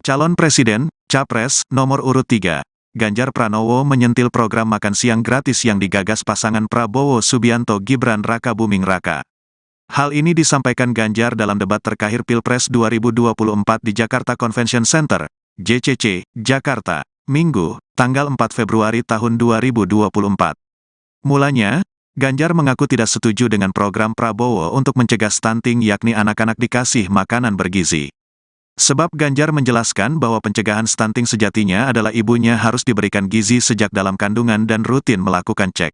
Calon Presiden, Capres, nomor urut 3, Ganjar Pranowo menyentil program makan siang gratis yang digagas pasangan Prabowo Subianto Gibran Rakabuming Raka. Hal ini disampaikan Ganjar dalam debat terkahir Pilpres 2024 di Jakarta Convention Center, JCC, Jakarta, Minggu, tanggal 4 Februari tahun 2024. Mulanya, Ganjar mengaku tidak setuju dengan program Prabowo untuk mencegah stunting yakni anak-anak dikasih makanan bergizi. Sebab Ganjar menjelaskan bahwa pencegahan stunting sejatinya adalah ibunya harus diberikan gizi sejak dalam kandungan dan rutin melakukan cek.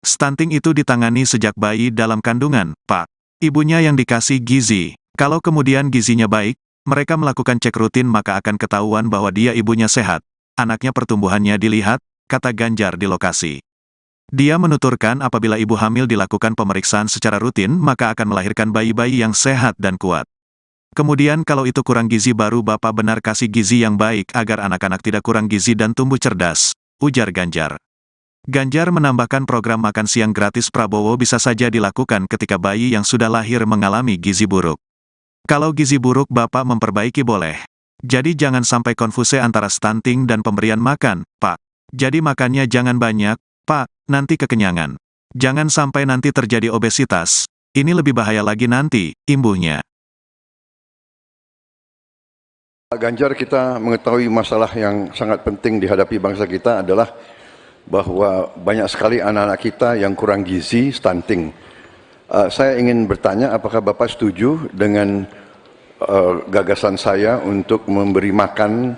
Stunting itu ditangani sejak bayi dalam kandungan, Pak. Ibunya yang dikasih gizi. Kalau kemudian gizinya baik, mereka melakukan cek rutin maka akan ketahuan bahwa dia ibunya sehat. Anaknya pertumbuhannya dilihat, kata Ganjar di lokasi. Dia menuturkan apabila ibu hamil dilakukan pemeriksaan secara rutin maka akan melahirkan bayi-bayi yang sehat dan kuat. Kemudian kalau itu kurang gizi baru Bapak benar kasih gizi yang baik agar anak-anak tidak kurang gizi dan tumbuh cerdas, ujar Ganjar. Ganjar menambahkan program makan siang gratis Prabowo bisa saja dilakukan ketika bayi yang sudah lahir mengalami gizi buruk. Kalau gizi buruk Bapak memperbaiki boleh. Jadi jangan sampai konfuse antara stunting dan pemberian makan, Pak. Jadi makannya jangan banyak, Pak, nanti kekenyangan. Jangan sampai nanti terjadi obesitas. Ini lebih bahaya lagi nanti, imbuhnya. Pak Ganjar, kita mengetahui masalah yang sangat penting dihadapi bangsa kita adalah bahwa banyak sekali anak-anak kita yang kurang gizi, stunting. Saya ingin bertanya apakah Bapak setuju dengan gagasan saya untuk memberi makan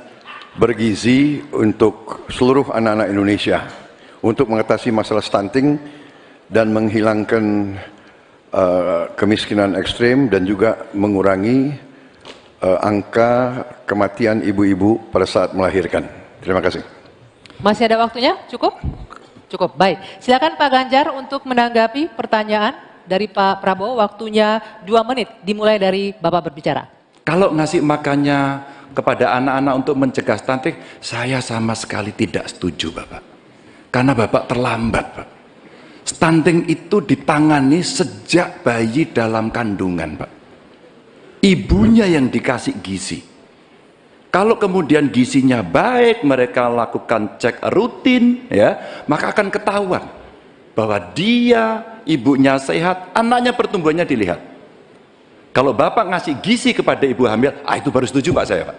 bergizi untuk seluruh anak-anak Indonesia untuk mengatasi masalah stunting dan menghilangkan kemiskinan ekstrim dan juga mengurangi angka kematian ibu-ibu pada saat melahirkan. Terima kasih. Masih ada waktunya? Cukup? Cukup, baik. Silakan Pak Ganjar untuk menanggapi pertanyaan dari Pak Prabowo. Waktunya 2 menit, dimulai dari Bapak berbicara. Kalau ngasih makannya kepada anak-anak untuk mencegah stunting, saya sama sekali tidak setuju, Bapak. Karena Bapak terlambat, Pak. Stunting itu ditangani sejak bayi dalam kandungan, Pak. Ibunya yang dikasih gizi. Kalau kemudian gizinya baik, mereka lakukan cek rutin, ya, maka akan ketahuan bahwa dia, ibunya sehat, anaknya pertumbuhannya dilihat. Kalau Bapak ngasih gizi kepada ibu hamil, itu baru setuju Pak saya, Pak.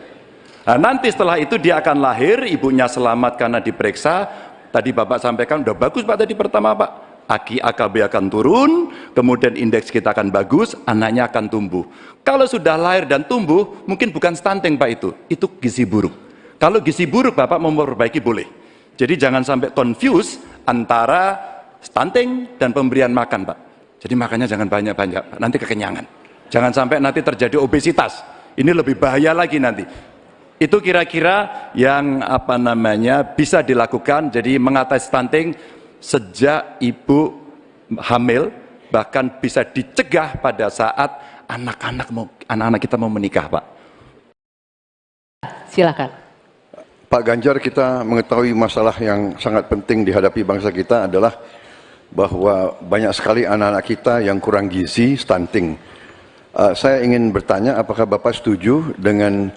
Nah, nanti setelah itu dia akan lahir, ibunya selamat karena diperiksa. Tadi Bapak sampaikan, udah bagus Pak tadi pertama Pak. AKB akan turun, kemudian indeks kita akan bagus, anaknya akan tumbuh. Kalau sudah lahir dan tumbuh, mungkin bukan stunting Pak itu gizi buruk. Kalau gizi buruk Bapak mau memperbaiki boleh. Jadi jangan sampai confuse antara stunting dan pemberian makan Pak. Jadi makannya jangan banyak-banyak, nanti kekenyangan. Jangan sampai nanti terjadi obesitas, ini lebih bahaya lagi nanti. Itu kira-kira yang bisa dilakukan, jadi mengatasi stunting sejak ibu hamil, bahkan bisa dicegah pada saat anak-anak kita mau menikah, Pak. Silakan. Pak Ganjar, kita mengetahui masalah yang sangat penting dihadapi bangsa kita adalah bahwa banyak sekali anak-anak kita yang kurang gizi, stunting. Saya ingin bertanya apakah Bapak setuju dengan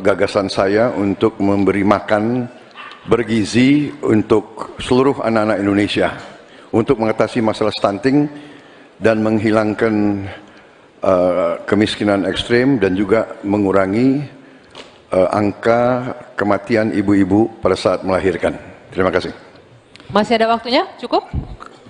gagasan saya untuk memberi makan bergizi untuk seluruh anak-anak Indonesia untuk mengatasi masalah stunting dan menghilangkan kemiskinan ekstrim dan juga mengurangi angka kematian ibu-ibu pada saat melahirkan. Terima kasih. Masih ada waktunya? Cukup?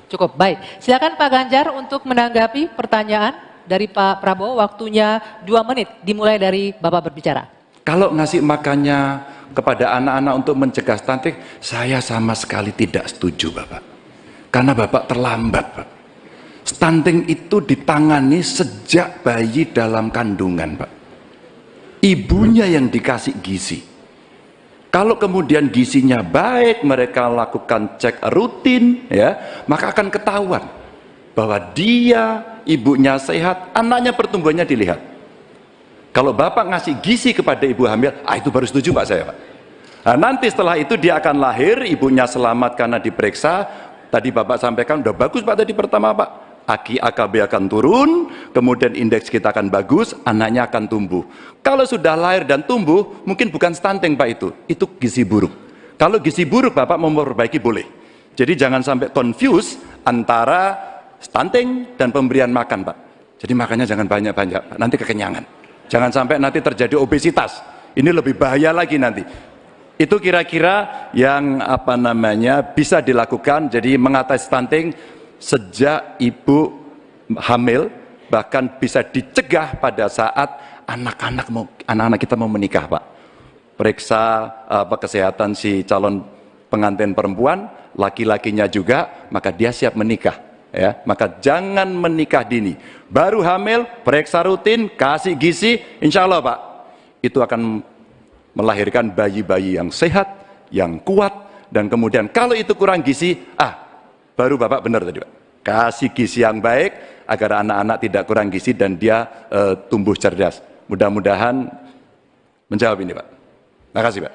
Cukup, baik. Silakan Pak Ganjar untuk menanggapi pertanyaan dari Pak Prabowo. Waktunya 2 menit, dimulai dari Bapak berbicara. Kalau ngasih makannya kepada anak-anak untuk mencegah stunting, saya sama sekali tidak setuju, Bapak. Karena Bapak terlambat, Pak. Stunting itu ditangani sejak bayi dalam kandungan, Pak. Ibunya yang dikasih gizi. Kalau kemudian gizinya baik, mereka lakukan cek rutin, ya, maka akan ketahuan bahwa dia, ibunya sehat, anaknya pertumbuhannya dilihat. Kalau Bapak ngasih gizi kepada ibu hamil, itu baru setuju Pak saya, Pak. Nah, nanti setelah itu dia akan lahir, ibunya selamat karena diperiksa. Tadi Bapak sampaikan, udah bagus Pak tadi pertama Pak. AKB akan turun, kemudian indeks kita akan bagus, anaknya akan tumbuh. Kalau sudah lahir dan tumbuh, mungkin bukan stunting Pak itu gizi buruk. Kalau gizi buruk Bapak mau memperbaiki boleh. Jadi jangan sampai confuse antara stunting dan pemberian makan Pak. Jadi makannya jangan banyak-banyak Pak, nanti kekenyangan. Jangan sampai nanti terjadi obesitas, ini lebih bahaya lagi nanti. Itu kira-kira yang bisa dilakukan, jadi mengatasi stunting sejak ibu hamil, bahkan bisa dicegah pada saat anak-anak kita mau menikah Pak. Periksa kesehatan si calon pengantin perempuan, laki-lakinya juga, maka dia siap menikah. Ya, maka jangan menikah dini. Baru hamil, periksa rutin, kasih gizi, insya Allah Pak, itu akan melahirkan bayi-bayi yang sehat, yang kuat, dan kemudian kalau itu kurang gizi, baru Bapak benar tadi Pak. Kasih gizi yang baik agar anak-anak tidak kurang gizi dan dia tumbuh cerdas. Mudah-mudahan menjawab ini Pak. Terima kasih Pak.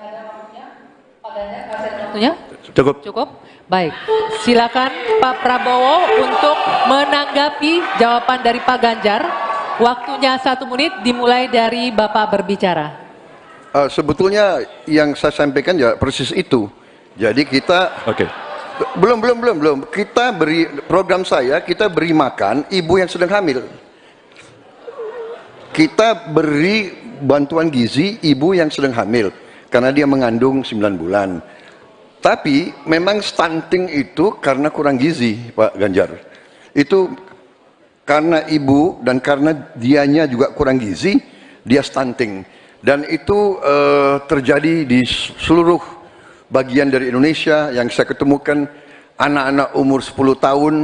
Waktunya? Cukup. Cukup? Baik, silakan Pak Prabowo untuk menanggapi jawaban dari Pak Ganjar. Waktunya 1 menit dimulai dari Bapak berbicara. Sebetulnya yang saya sampaikan ya persis itu. Jadi kita belum. Kita beri program kita beri makan ibu yang sedang hamil. Kita beri bantuan gizi ibu yang sedang hamil karena dia mengandung 9 bulan. Tapi memang stunting itu karena kurang gizi, Pak Ganjar. Itu karena ibu dan karena dianya juga kurang gizi, dia stunting. Dan itu terjadi di seluruh bagian dari Indonesia yang saya ketemukan, anak-anak umur 10 tahun,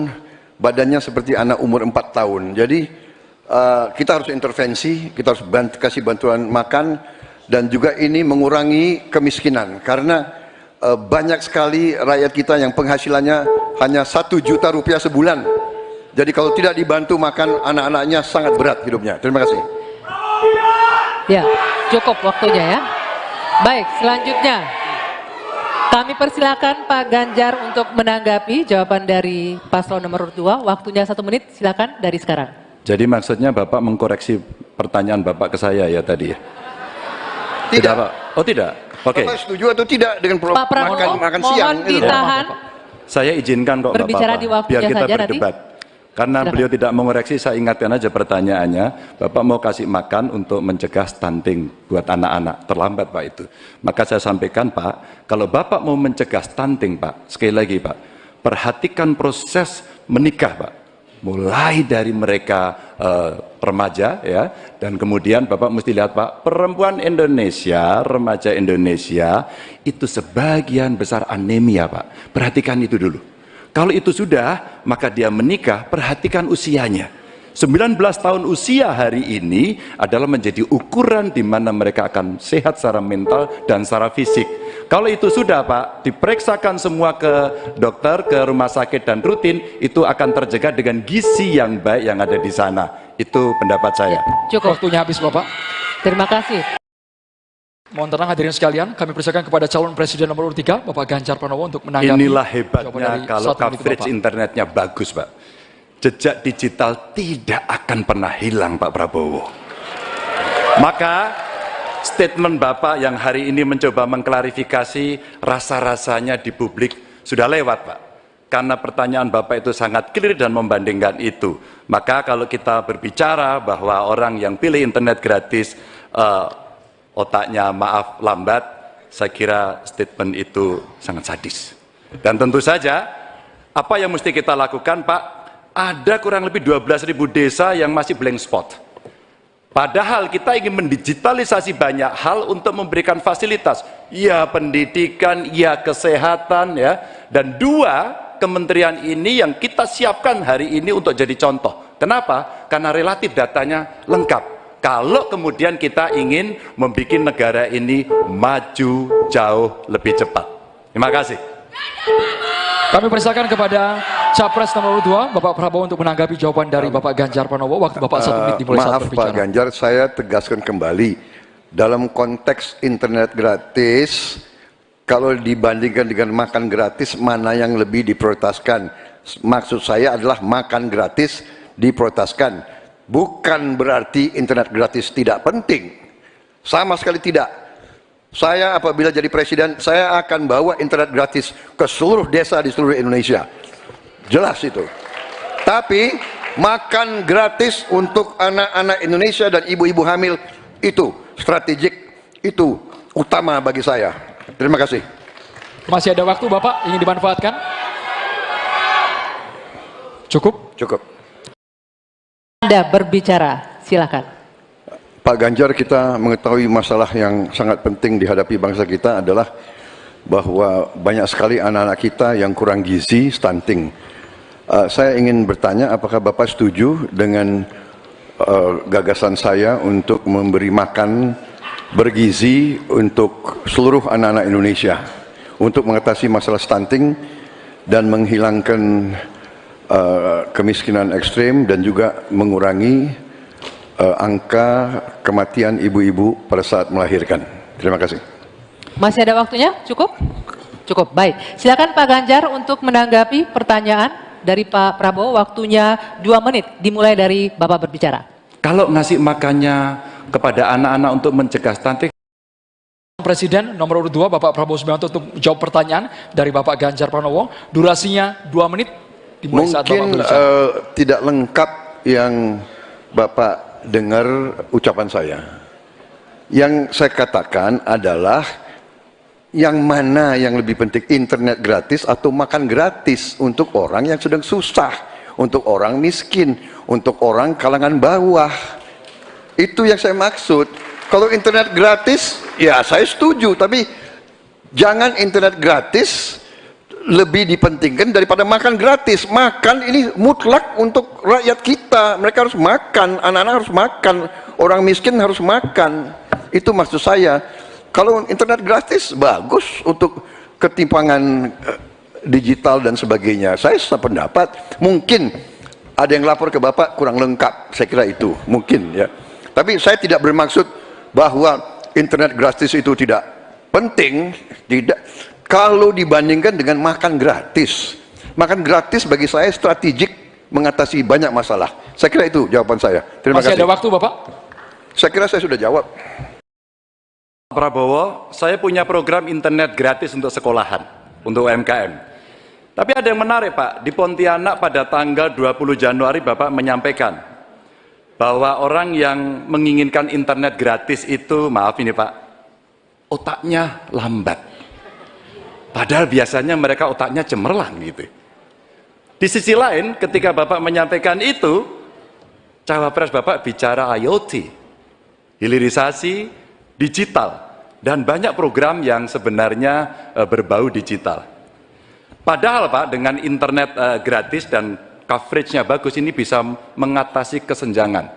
badannya seperti anak umur 4 tahun. Jadi kita harus intervensi, kita harus kasih bantuan makan, dan juga ini mengurangi kemiskinan. Karena banyak sekali rakyat kita yang penghasilannya hanya 1 juta rupiah sebulan. Jadi kalau tidak dibantu makan anak-anaknya sangat berat hidupnya. Terima kasih. Ya, cukup waktunya ya. Baik, selanjutnya kami persilakan Pak Ganjar untuk menanggapi jawaban dari paslon nomor 2. Waktunya 1 menit, silakan dari sekarang. Jadi maksudnya Bapak mengkoreksi pertanyaan Bapak ke saya ya tadi ya? Tidak Pak? Oh tidak? Oke. Bapak setuju atau tidak dengan Pak Prabowo, makan siang? mohon ditahan. Saya izinkan kok Berbicara Bapak, di waktunya biar kita saja berdebat. nanti. Karena Silakan. beliau tidak mengoreksi, saya ingatkan aja pertanyaannya. Bapak mau kasih makan untuk mencegah stunting buat anak-anak. Terlambat Pak itu. Maka saya sampaikan Pak, kalau Bapak mau mencegah stunting Pak, sekali lagi Pak, perhatikan proses menikah Pak. Mulai dari mereka remaja ya, dan kemudian Bapak mesti lihat Pak, perempuan Indonesia, remaja Indonesia itu sebagian besar anemia Pak. Perhatikan itu dulu. Kalau itu sudah, maka dia menikah, perhatikan usianya. 19 tahun usia hari ini adalah menjadi ukuran di mana mereka akan sehat secara mental dan secara fisik. Kalau itu sudah Pak, diperiksakan semua ke dokter, ke rumah sakit dan rutin, itu akan terjaga dengan gizi yang baik yang ada di sana. Itu pendapat saya. Cukup. Waktunya habis Bapak. Terima kasih. Mohon tenang hadirin sekalian, kami persilakan kepada calon presiden nomor 3, Bapak Ganjar Pranowo untuk menanggapi. Inilah jawaban hebatnya dari kalau 1 menit coverage Bapak. internetnya bagus Pak. Jejak digital tidak akan pernah hilang Pak Prabowo. Maka statement Bapak yang hari ini mencoba mengklarifikasi rasa-rasanya di publik sudah lewat Pak. Karena pertanyaan Bapak itu sangat clear dan membandingkan itu. Maka kalau kita berbicara bahwa orang yang pilih internet gratis otaknya maaf lambat, saya kira statement itu sangat sadis. Dan tentu saja apa yang mesti kita lakukan Pak? Ada kurang lebih 12.000 desa yang masih blank spot. Padahal kita ingin mendigitalisasi banyak hal untuk memberikan fasilitas. Ya pendidikan, ya kesehatan, ya. Dan 2 kementerian ini yang kita siapkan hari ini untuk jadi contoh. Kenapa? Karena relatif datanya lengkap. Kalau kemudian kita ingin membuat negara ini maju jauh lebih cepat. Terima kasih. Kami persilakan kepada Capres nomor 2, Bapak Prabowo untuk menanggapi jawaban dari Bapak Ganjar Pranowo. Waktu Bapak 1 menit dimulai saat Maaf berbicara. Pak Ganjar, saya tegaskan kembali. Dalam konteks internet gratis, kalau dibandingkan dengan makan gratis, mana yang lebih diprioritaskan? Maksud saya adalah makan gratis diprioritaskan. Bukan berarti internet gratis tidak penting. Sama sekali tidak. Saya apabila jadi presiden, saya akan bawa internet gratis ke seluruh desa di seluruh Indonesia. Jelas itu. Tapi makan gratis untuk anak-anak Indonesia dan ibu-ibu hamil itu strategik, itu utama bagi saya. Terima kasih. Masih ada waktu Bapak, ingin dimanfaatkan? Cukup? Cukup. Anda berbicara, silakan. Pak Ganjar, kita mengetahui masalah yang sangat penting dihadapi bangsa kita adalah bahwa banyak sekali anak-anak kita yang kurang gizi, stunting. Saya ingin bertanya, apakah Bapak setuju dengan gagasan saya untuk memberi makan bergizi untuk seluruh anak-anak Indonesia untuk mengatasi masalah stunting dan menghilangkan kemiskinan ekstrim dan juga mengurangi angka kematian ibu-ibu pada saat melahirkan. Terima kasih. Masih ada waktunya? Cukup? Cukup, baik. Silakan Pak Ganjar untuk menanggapi pertanyaan dari Pak Prabowo. Waktunya 2 menit, dimulai dari Bapak berbicara. Kalau ngasih makannya kepada anak-anak untuk mencegah stunting, Presiden nomor urut 2 Bapak Prabowo Subianto untuk jawab pertanyaan dari Bapak Ganjar Pranowo. Durasinya 2 menit, dimulai saat Bapak Mungkin berbicara. tidak lengkap yang Bapak dengar ucapan saya. Yang saya katakan adalah yang mana yang lebih penting, internet gratis atau makan gratis untuk orang yang sedang susah, untuk orang miskin, untuk orang kalangan bawah. Itu yang saya maksud. Kalau internet gratis, ya saya setuju, tapi jangan internet gratis lebih dipentingkan daripada makan gratis. Makan ini mutlak untuk rakyat kita. Mereka harus makan, anak-anak harus makan, orang miskin harus makan. Itu maksud saya. Kalau internet gratis bagus untuk ketimpangan digital dan sebagainya. Saya sependapat. Mungkin ada yang lapor ke Bapak kurang lengkap. Saya kira itu mungkin ya. Tapi saya tidak bermaksud bahwa internet gratis itu tidak penting. Tidak. Kalau dibandingkan dengan makan gratis. Makan gratis bagi saya strategik mengatasi banyak masalah. Saya kira itu jawaban saya. Terima Masih kasih. ada waktu Bapak? Saya kira saya sudah jawab. Pak Prabowo, saya punya program internet gratis untuk sekolahan, untuk UMKM. Tapi ada yang menarik Pak, di Pontianak pada tanggal 20 Januari Bapak menyampaikan bahwa orang yang menginginkan internet gratis itu, maaf ini Pak, otaknya lambat. Padahal biasanya mereka otaknya cemerlang gitu. Di sisi lain, ketika Bapak menyampaikan itu, cawapres Bapak bicara IoT, hilirisasi digital, dan banyak program yang sebenarnya berbau digital. Padahal Pak, dengan internet gratis dan coveragenya bagus, ini bisa mengatasi kesenjangan.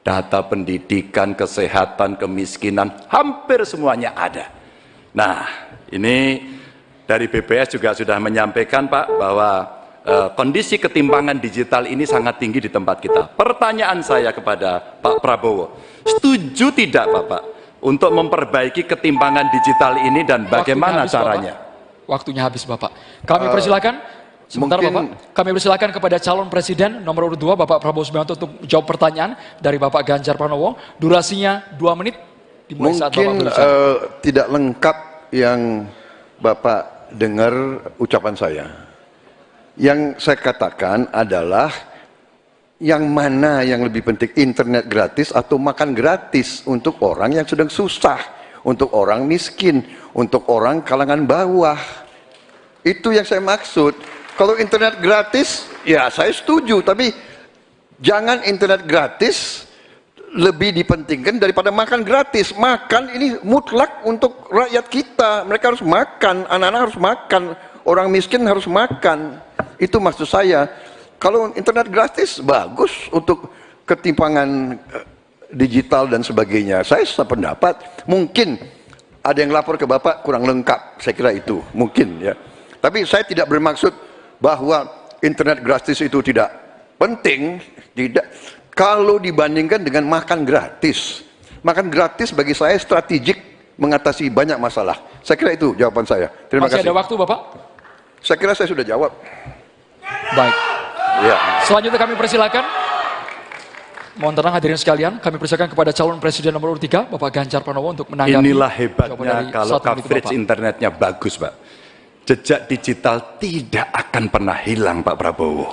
Data pendidikan, kesehatan, kemiskinan, hampir semuanya ada. Nah, ini dari BPS juga sudah menyampaikan Pak bahwa kondisi ketimpangan digital ini sangat tinggi di tempat kita. Pertanyaan saya kepada Pak Prabowo, setuju tidak Bapak untuk memperbaiki ketimpangan digital ini dan bagaimana caranya? Waktunya habis Bapak. Kami persilakan, sebentar mungkin, Bapak, kami persilakan kepada calon presiden nomor urut 2 Bapak Prabowo Subianto untuk jawab pertanyaan dari Bapak Ganjar Pranowo. Durasinya 2 menit, dimulai saat Bapak mungkin berbicara. tidak lengkap yang Bapak dengar ucapan saya. Yang saya katakan adalah yang mana yang lebih penting, internet gratis atau makan gratis untuk orang yang sedang susah, untuk orang miskin, untuk orang kalangan bawah. Itu yang saya maksud. Kalau internet gratis, ya saya setuju, tapi jangan internet gratis lebih dipentingkan daripada makan gratis. Makan ini mutlak untuk rakyat kita. Mereka harus makan, anak-anak harus makan, orang miskin harus makan. Itu maksud saya. Kalau internet gratis bagus untuk ketimpangan digital dan sebagainya. Saya sependapat. Mungkin ada yang lapor ke Bapak kurang lengkap. Saya kira itu mungkin ya. Tapi saya tidak bermaksud bahwa internet gratis itu tidak penting. Tidak. Kalau dibandingkan dengan makan gratis. Makan gratis bagi saya strategik mengatasi banyak masalah. Saya kira itu jawaban saya. Terima kasih. Masih ada waktu Bapak? Saya kira saya sudah jawab. Baik. Ya. Selanjutnya kami persilakan. Mohon tenang hadirin sekalian, kami persilakan kepada calon presiden nomor urut 3, Bapak Ganjar Pranowo untuk menanggapi. Inilah jawaban hebatnya dari kalau 1 menit coverage Bapak. internetnya bagus, Pak. Jejak digital tidak akan pernah hilang, Pak Prabowo.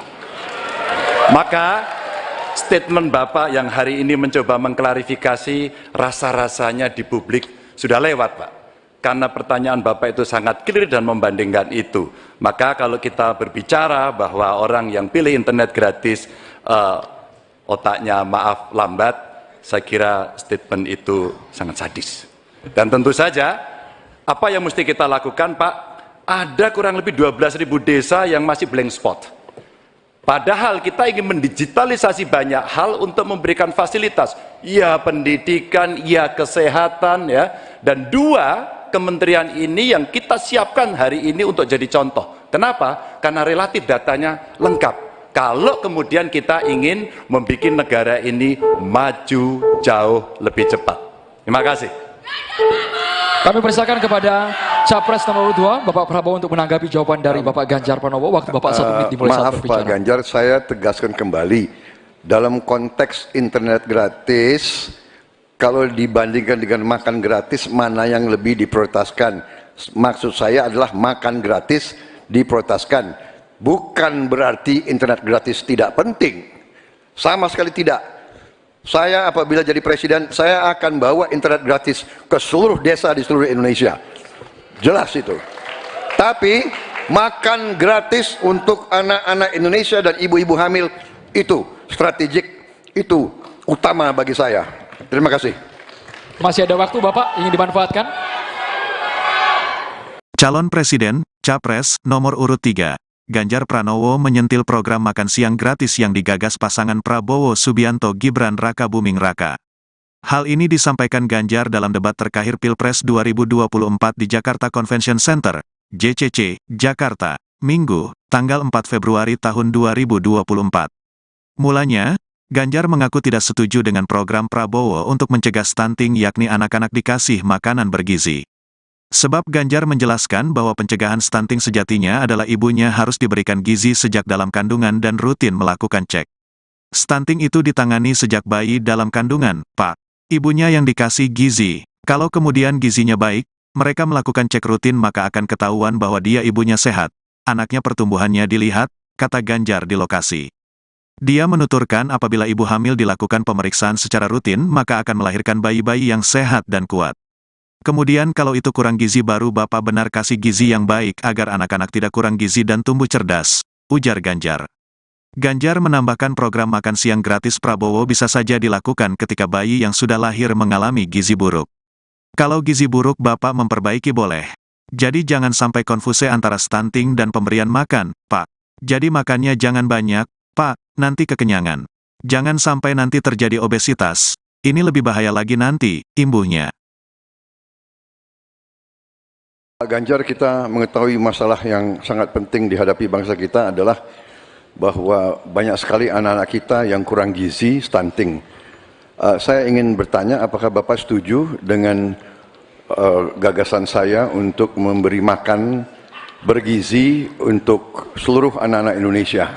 Maka statement Bapak yang hari ini mencoba mengklarifikasi rasa-rasanya di publik sudah lewat, Pak. Karena pertanyaan Bapak itu sangat clear dan membandingkan itu. Maka kalau kita berbicara bahwa orang yang pilih internet gratis otaknya maaf lambat, saya kira statement itu sangat sadis. Dan tentu saja apa yang mesti kita lakukan, Pak? Ada kurang lebih 12.000 desa yang masih blank spot. Padahal kita ingin mendigitalisasi banyak hal untuk memberikan fasilitas, ya pendidikan, ya kesehatan, ya. Dan 2 kementerian ini yang kita siapkan hari ini untuk jadi contoh. Kenapa? Karena relatif datanya lengkap. Kalau kemudian kita ingin membuat negara ini maju jauh lebih cepat. Terima kasih. Kami persilakan kepada Capres nomor 2, Bapak Prabowo untuk menanggapi jawaban dari Bapak Ganjar Pranowo. Waktu Bapak 1 menit dimulai saat Maaf berbicara. Pak Ganjar, saya tegaskan kembali. Dalam konteks internet gratis, kalau dibandingkan dengan makan gratis, mana yang lebih diprioritaskan? Maksud saya adalah makan gratis diprioritaskan. Bukan berarti internet gratis tidak penting. Sama sekali tidak. Saya apabila jadi presiden, saya akan bawa internet gratis ke seluruh desa di seluruh Indonesia. Jelas itu. Tapi makan gratis untuk anak-anak Indonesia dan ibu-ibu hamil itu strategik, itu utama bagi saya. Terima kasih. Masih ada waktu Bapak, ingin dimanfaatkan? Calon Presiden, Capres, nomor urut 3. Ganjar Pranowo menyentil program makan siang gratis yang digagas pasangan Prabowo Subianto Gibran Raka Buming Raka. Hal ini disampaikan Ganjar dalam debat terkait Pilpres 2024 di Jakarta Convention Center, JCC, Jakarta, Minggu, tanggal 4 Februari tahun 2024. Mulanya, Ganjar mengaku tidak setuju dengan program Prabowo untuk mencegah stunting yakni anak-anak dikasih makanan bergizi. Sebab Ganjar menjelaskan bahwa pencegahan stunting sejatinya adalah ibunya harus diberikan gizi sejak dalam kandungan dan rutin melakukan cek. Stunting itu ditangani sejak bayi dalam kandungan, Pak. Ibunya yang dikasih gizi. Kalau kemudian gizinya baik, mereka melakukan cek rutin maka akan ketahuan bahwa dia ibunya sehat. Anaknya pertumbuhannya dilihat, kata Ganjar di lokasi. Dia menuturkan apabila ibu hamil dilakukan pemeriksaan secara rutin maka akan melahirkan bayi-bayi yang sehat dan kuat. Kemudian kalau itu kurang gizi baru Bapak benar kasih gizi yang baik agar anak-anak tidak kurang gizi dan tumbuh cerdas, ujar Ganjar. Ganjar menambahkan program makan siang gratis Prabowo bisa saja dilakukan ketika bayi yang sudah lahir mengalami gizi buruk. Kalau gizi buruk Bapak memperbaiki boleh. Jadi jangan sampai konfuse antara stunting dan pemberian makan, Pak. Jadi makannya jangan banyak, Pak, nanti kekenyangan. Jangan sampai nanti terjadi obesitas. Ini lebih bahaya lagi nanti, imbuhnya. Pak Ganjar, kita mengetahui masalah yang sangat penting dihadapi bangsa kita adalah bahwa banyak sekali anak-anak kita yang kurang gizi, stunting. Saya ingin bertanya, apakah Bapak setuju dengan gagasan saya untuk memberi makan bergizi untuk seluruh anak-anak Indonesia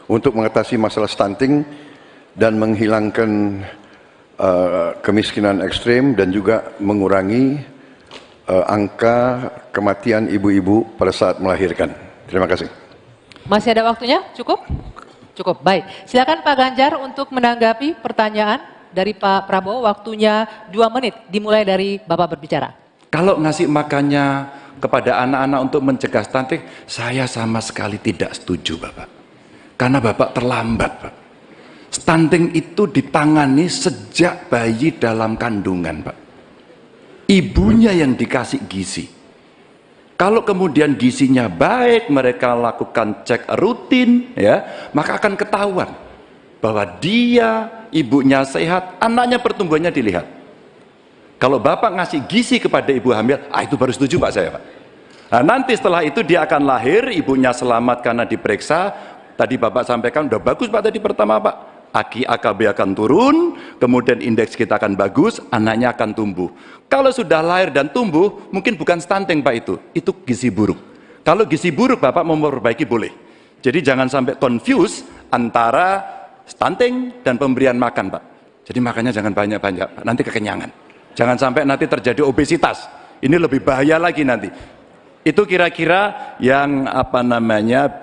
untuk mengatasi masalah stunting dan menghilangkan kemiskinan ekstrim dan juga mengurangi angka kematian ibu-ibu pada saat melahirkan. Terima kasih. Masih ada waktunya? Cukup? Cukup, baik. Silakan Pak Ganjar untuk menanggapi pertanyaan dari Pak Prabowo. Waktunya 2 menit, dimulai dari Bapak berbicara. Kalau ngasih makannya kepada anak-anak untuk mencegah stunting, saya sama sekali tidak setuju, Bapak. Karena Bapak terlambat, Pak. Stunting itu ditangani sejak bayi dalam kandungan, Pak. Ibunya yang dikasih gizi. Kalau kemudian gizinya baik, mereka lakukan cek rutin, ya, maka akan ketahuan bahwa dia, ibunya sehat, anaknya pertumbuhannya dilihat. Kalau Bapak ngasih gizi kepada ibu hamil, itu baru setuju Pak saya, Pak. Nah, nanti setelah itu dia akan lahir, ibunya selamat karena diperiksa. Tadi Bapak sampaikan, udah bagus Pak tadi pertama Pak. AKB akan turun, kemudian indeks kita akan bagus, anaknya akan tumbuh. Kalau sudah lahir dan tumbuh, mungkin bukan stunting Pak itu gizi buruk. Kalau gizi buruk Bapak mau memperbaiki boleh. Jadi jangan sampai confuse antara stunting dan pemberian makan, Pak. Jadi makannya jangan banyak-banyak, Pak. Nanti kekenyangan. Jangan sampai nanti terjadi obesitas. Ini lebih bahaya lagi nanti. Itu kira-kira yang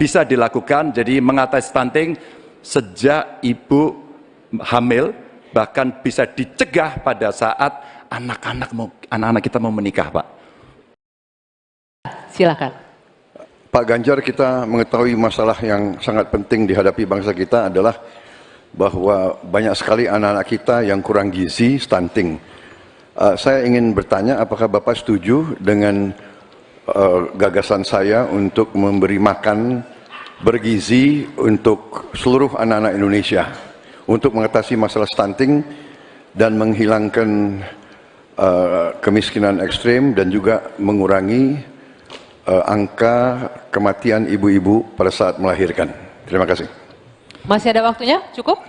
bisa dilakukan. Jadi mengatasi stunting sejak ibu hamil, bahkan bisa dicegah pada saat anak-anak kita mau menikah, Pak. Silakan. Pak Ganjar, kita mengetahui masalah yang sangat penting dihadapi bangsa kita adalah bahwa banyak sekali anak-anak kita yang kurang gizi, stunting. Saya ingin bertanya, apakah Bapak setuju dengan gagasan saya untuk memberi makan bergizi untuk seluruh anak-anak Indonesia untuk mengatasi masalah stunting dan menghilangkan kemiskinan ekstrim dan juga mengurangi angka kematian ibu-ibu pada saat melahirkan. Terima kasih. Masih ada waktunya? Cukup?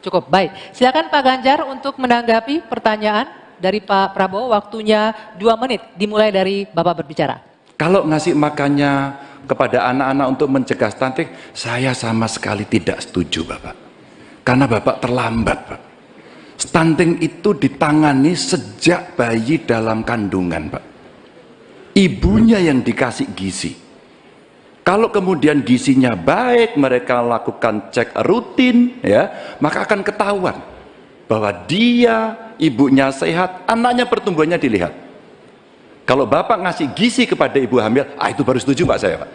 Cukup, baik. Silakan Pak Ganjar untuk menanggapi pertanyaan dari Pak Prabowo. Waktunya 2 menit, dimulai dari Bapak berbicara. Kalau ngasih makannya kepada anak-anak untuk mencegah stunting, saya sama sekali tidak setuju, Bapak. Karena Bapak terlambat, Pak. Stunting itu ditangani sejak bayi dalam kandungan, Pak. Ibunya yang dikasih gizi. Kalau kemudian gizinya baik, mereka lakukan cek rutin, ya, maka akan ketahuan bahwa dia, ibunya sehat, anaknya pertumbuhannya dilihat. Kalau Bapak ngasih gizi kepada ibu hamil, itu baru setuju Pak saya, Pak.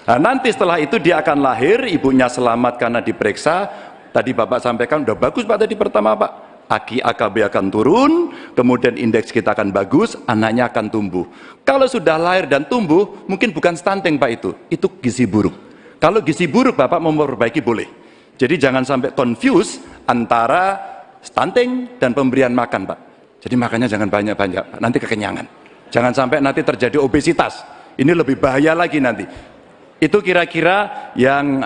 Nah, nanti setelah itu dia akan lahir, ibunya selamat karena diperiksa. Tadi Bapak sampaikan, udah bagus Pak tadi pertama, Pak. AKB akan turun, kemudian indeks kita akan bagus, anaknya akan tumbuh. Kalau sudah lahir dan tumbuh, mungkin bukan stunting Pak itu gizi buruk. Kalau gizi buruk Bapak mau memperbaiki boleh. Jadi jangan sampai confuse antara stunting dan pemberian makan Pak. Jadi makannya jangan banyak-banyak, Pak. Nanti kekenyangan. Jangan sampai nanti terjadi obesitas. Ini lebih bahaya lagi nanti. Itu kira-kira yang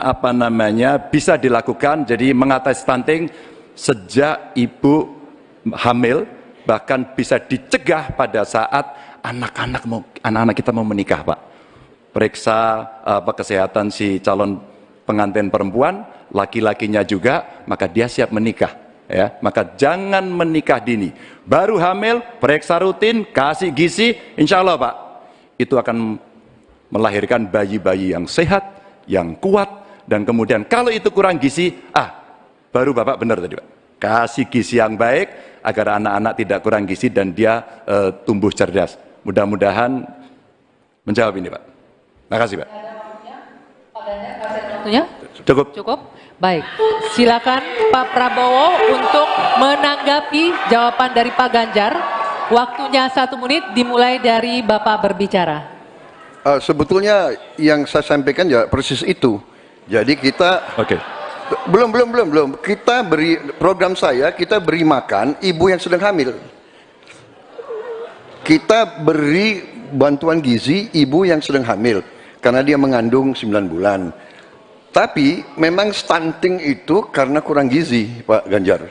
bisa dilakukan. Jadi mengatasi stunting sejak ibu hamil, bahkan bisa dicegah pada saat anak-anak kita mau menikah, Pak. Periksa kesehatan si calon pengantin perempuan, laki-lakinya juga, maka dia siap menikah, ya. Maka jangan menikah dini. Baru hamil, periksa rutin, kasih gizi, insya Allah, Pak, itu akan melahirkan bayi-bayi yang sehat, yang kuat, dan kemudian kalau itu kurang gizi, baru Bapak benar tadi, Pak. Kasih gizi yang baik agar anak-anak tidak kurang gizi dan dia tumbuh cerdas. Mudah-mudahan menjawab ini, Pak. Terima kasih, Pak. Waktunya? Cukup. Cukup? Baik. Silakan Pak Prabowo untuk menanggapi jawaban dari Pak Ganjar. Waktunya 1 menit, dimulai dari Bapak berbicara. Sebetulnya yang saya sampaikan ya persis itu. Jadi kita belum. Kita beri program kita beri makan ibu yang sedang hamil. Kita beri bantuan gizi ibu yang sedang hamil karena dia mengandung 9 bulan. Tapi memang stunting itu karena kurang gizi, Pak Ganjar.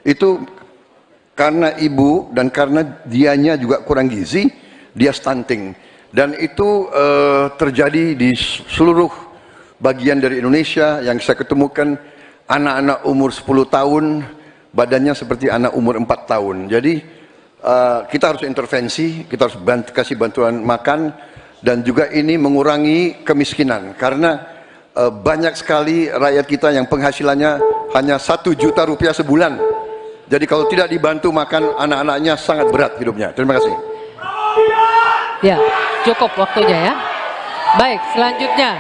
Itu karena ibu dan karena dianya juga kurang gizi, dia stunting. Dan itu terjadi di seluruh bagian dari Indonesia. Yang saya ketemukan anak-anak umur 10 tahun badannya seperti anak umur 4 tahun. Jadi kita harus intervensi, kita harus kasih bantuan makan, dan juga ini mengurangi kemiskinan karena banyak sekali rakyat kita yang penghasilannya hanya 1 juta rupiah sebulan. Jadi kalau tidak dibantu makan, anak-anaknya sangat berat hidupnya. Terima kasih. Ya, cukup waktunya ya. Baik, selanjutnya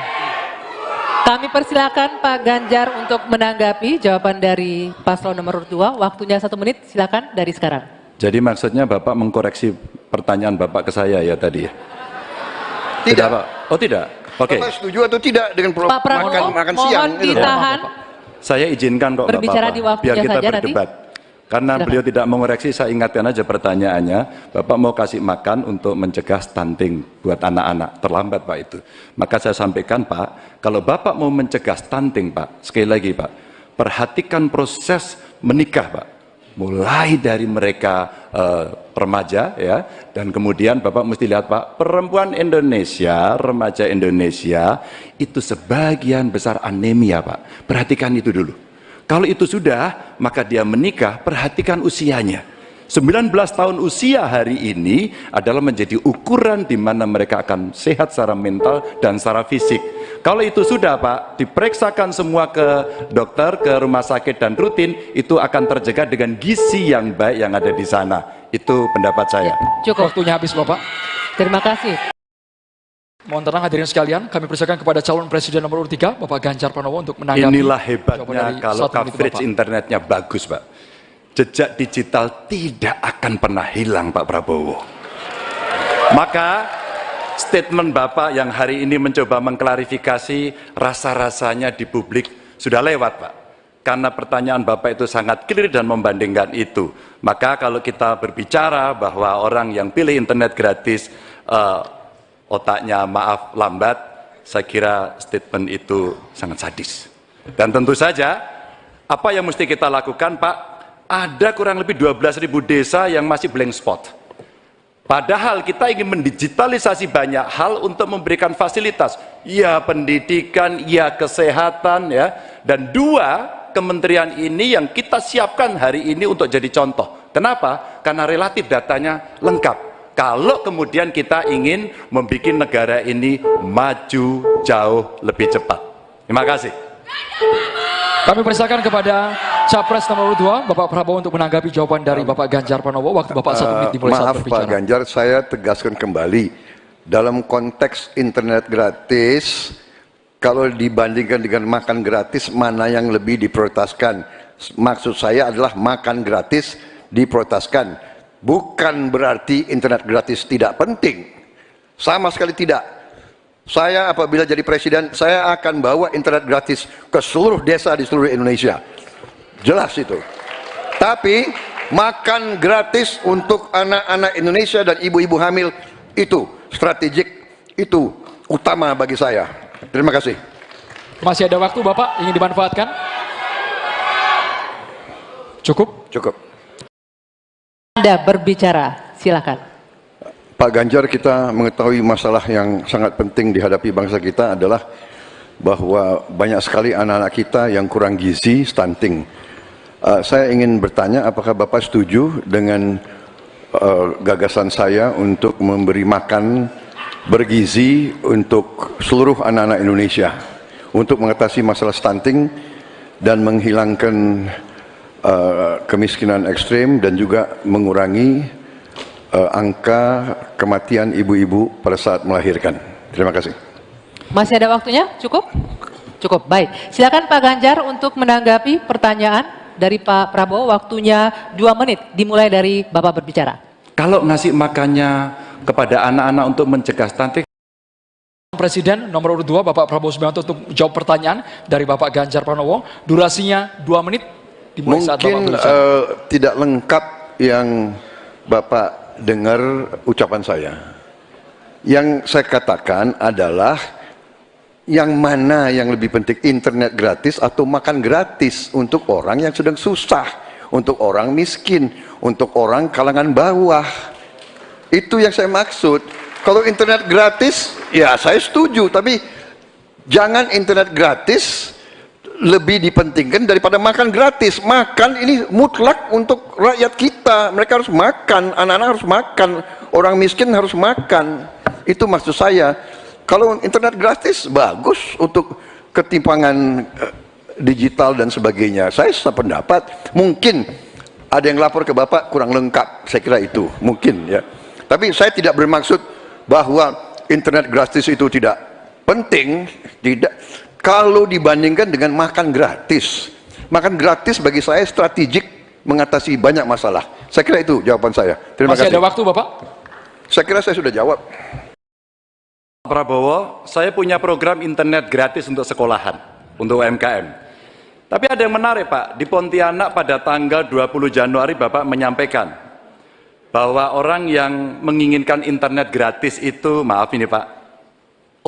kami persilakan Pak Ganjar untuk menanggapi jawaban dari paslon nomor 2. Waktunya 1 menit, silakan dari sekarang. Jadi maksudnya Bapak mengkoreksi pertanyaan Bapak ke saya ya tadi ya? Tidak, Pak. Oh tidak? Oke. Bapak setuju atau tidak dengan Pak Prabowo, makan siang? mohon ditahan. Saya izinkan kok Berbicara Bapak, di waktunya biar kita saja berdebat. nanti. Karena Silakan. beliau tidak mengoreksi, saya ingatkan aja pertanyaannya. Bapak mau kasih makan untuk mencegah stunting buat anak-anak. Terlambat Pak itu. Maka saya sampaikan Pak, kalau Bapak mau mencegah stunting Pak, sekali lagi Pak, perhatikan proses menikah Pak. mulai dari mereka remaja ya, dan kemudian Bapak mesti lihat Pak, perempuan Indonesia, remaja Indonesia itu sebagian besar anemia Pak. Perhatikan itu dulu. Kalau itu sudah, maka dia menikah, perhatikan usianya. 19 tahun usia hari ini adalah menjadi ukuran di mana mereka akan sehat secara mental dan secara fisik. Kalau itu sudah Pak, diperiksakan semua ke dokter, ke rumah sakit dan rutin, itu akan terjaga dengan gizi yang baik yang ada di sana. Itu pendapat saya. Cukup. Waktunya habis Bapak. Terima kasih. Mohon tenang hadirin sekalian, kami persilakan kepada calon presiden nomor urut 3, Bapak Ganjar Pranowo untuk menanggapi. Inilah jawaban hebatnya dari kalau 1 menit coverage Bapak. internetnya bagus Pak. Jejak digital tidak akan pernah hilang Pak Prabowo. Maka statement Bapak yang hari ini mencoba mengklarifikasi rasa-rasanya di publik sudah lewat Pak. Karena pertanyaan Bapak itu sangat clear dan membandingkan itu. Maka kalau kita berbicara bahwa orang yang pilih internet gratis otaknya maaf lambat, saya kira statement itu sangat sadis. Dan tentu saja apa yang mesti kita lakukan Pak? Ada kurang lebih 12.000 desa yang masih blank spot. Padahal kita ingin mendigitalisasi banyak hal untuk memberikan fasilitas. Ya pendidikan, ya kesehatan, ya. Dan 2 kementerian ini yang kita siapkan hari ini untuk jadi contoh. Kenapa? Karena relatif datanya lengkap. Kalau kemudian kita ingin membuat negara ini maju jauh lebih cepat. Terima kasih. Kami persilakan kepada Capres nomor 2, Bapak Prabowo untuk menanggapi jawaban dari Bapak Ganjar Pranowo. Waktu Bapak 1 menit dimulai saat Maaf berbicara. Pak Ganjar, saya tegaskan kembali. Dalam konteks internet gratis, kalau dibandingkan dengan makan gratis, mana yang lebih diprioritaskan? Maksud saya adalah makan gratis diprioritaskan. Bukan berarti internet gratis tidak penting. Sama sekali tidak. Saya apabila jadi presiden, saya akan bawa internet gratis ke seluruh desa di seluruh Indonesia. Jelas itu. Tapi makan gratis untuk anak-anak Indonesia dan ibu-ibu hamil itu strategik, itu utama bagi saya. Terima kasih. Masih ada waktu Bapak, ingin dimanfaatkan? Cukup? Cukup. Anda berbicara, silakan. Pak Ganjar, kita mengetahui masalah yang sangat penting dihadapi bangsa kita adalah bahwa banyak sekali anak-anak kita yang kurang gizi, stunting. Saya ingin bertanya, apakah Bapak setuju dengan gagasan saya untuk memberi makan bergizi untuk seluruh anak-anak Indonesia untuk mengatasi masalah stunting dan menghilangkan kemiskinan ekstrim dan juga mengurangi angka kematian ibu-ibu pada saat melahirkan. Terima kasih. Masih ada waktunya? Cukup? Cukup, baik. Silakan Pak Ganjar untuk menanggapi pertanyaan dari Pak Prabowo. Waktunya 2 menit, dimulai dari Bapak berbicara. Kalau ngasih makannya kepada anak-anak untuk mencegah stunting, Presiden nomor urut 2, Bapak Prabowo Subianto untuk jawab pertanyaan dari Bapak Ganjar Pranowo. Durasinya 2 menit, dimulai saat Bapak Mungkin berbicara. tidak lengkap yang Bapak dengar ucapan saya. Yang saya katakan adalah yang mana yang lebih penting, internet gratis atau makan gratis untuk orang yang sedang susah, untuk orang miskin, untuk orang kalangan bawah. Itu yang saya maksud. Kalau internet gratis, ya saya setuju, tapi jangan internet gratis lebih dipentingkan daripada makan gratis. Makan ini mutlak untuk rakyat kita. Mereka harus makan, anak-anak harus makan, orang miskin harus makan. Itu maksud saya. Kalau internet gratis bagus untuk ketimpangan digital dan sebagainya. Saya sependapat. Mungkin ada yang lapor ke Bapak kurang lengkap. Saya kira itu mungkin ya. Tapi saya tidak bermaksud bahwa internet gratis itu tidak penting. Tidak. Kalau dibandingkan dengan makan gratis, makan gratis bagi saya strategik mengatasi banyak masalah. Saya kira itu jawaban saya. Terima Masih kasih. ada waktu Bapak? Saya kira saya sudah jawab. Prabowo, saya punya program internet gratis untuk sekolahan, untuk UMKM. Tapi ada yang menarik Pak, di Pontianak pada tanggal 20 Januari Bapak menyampaikan bahwa orang yang menginginkan internet gratis itu, maaf ini Pak,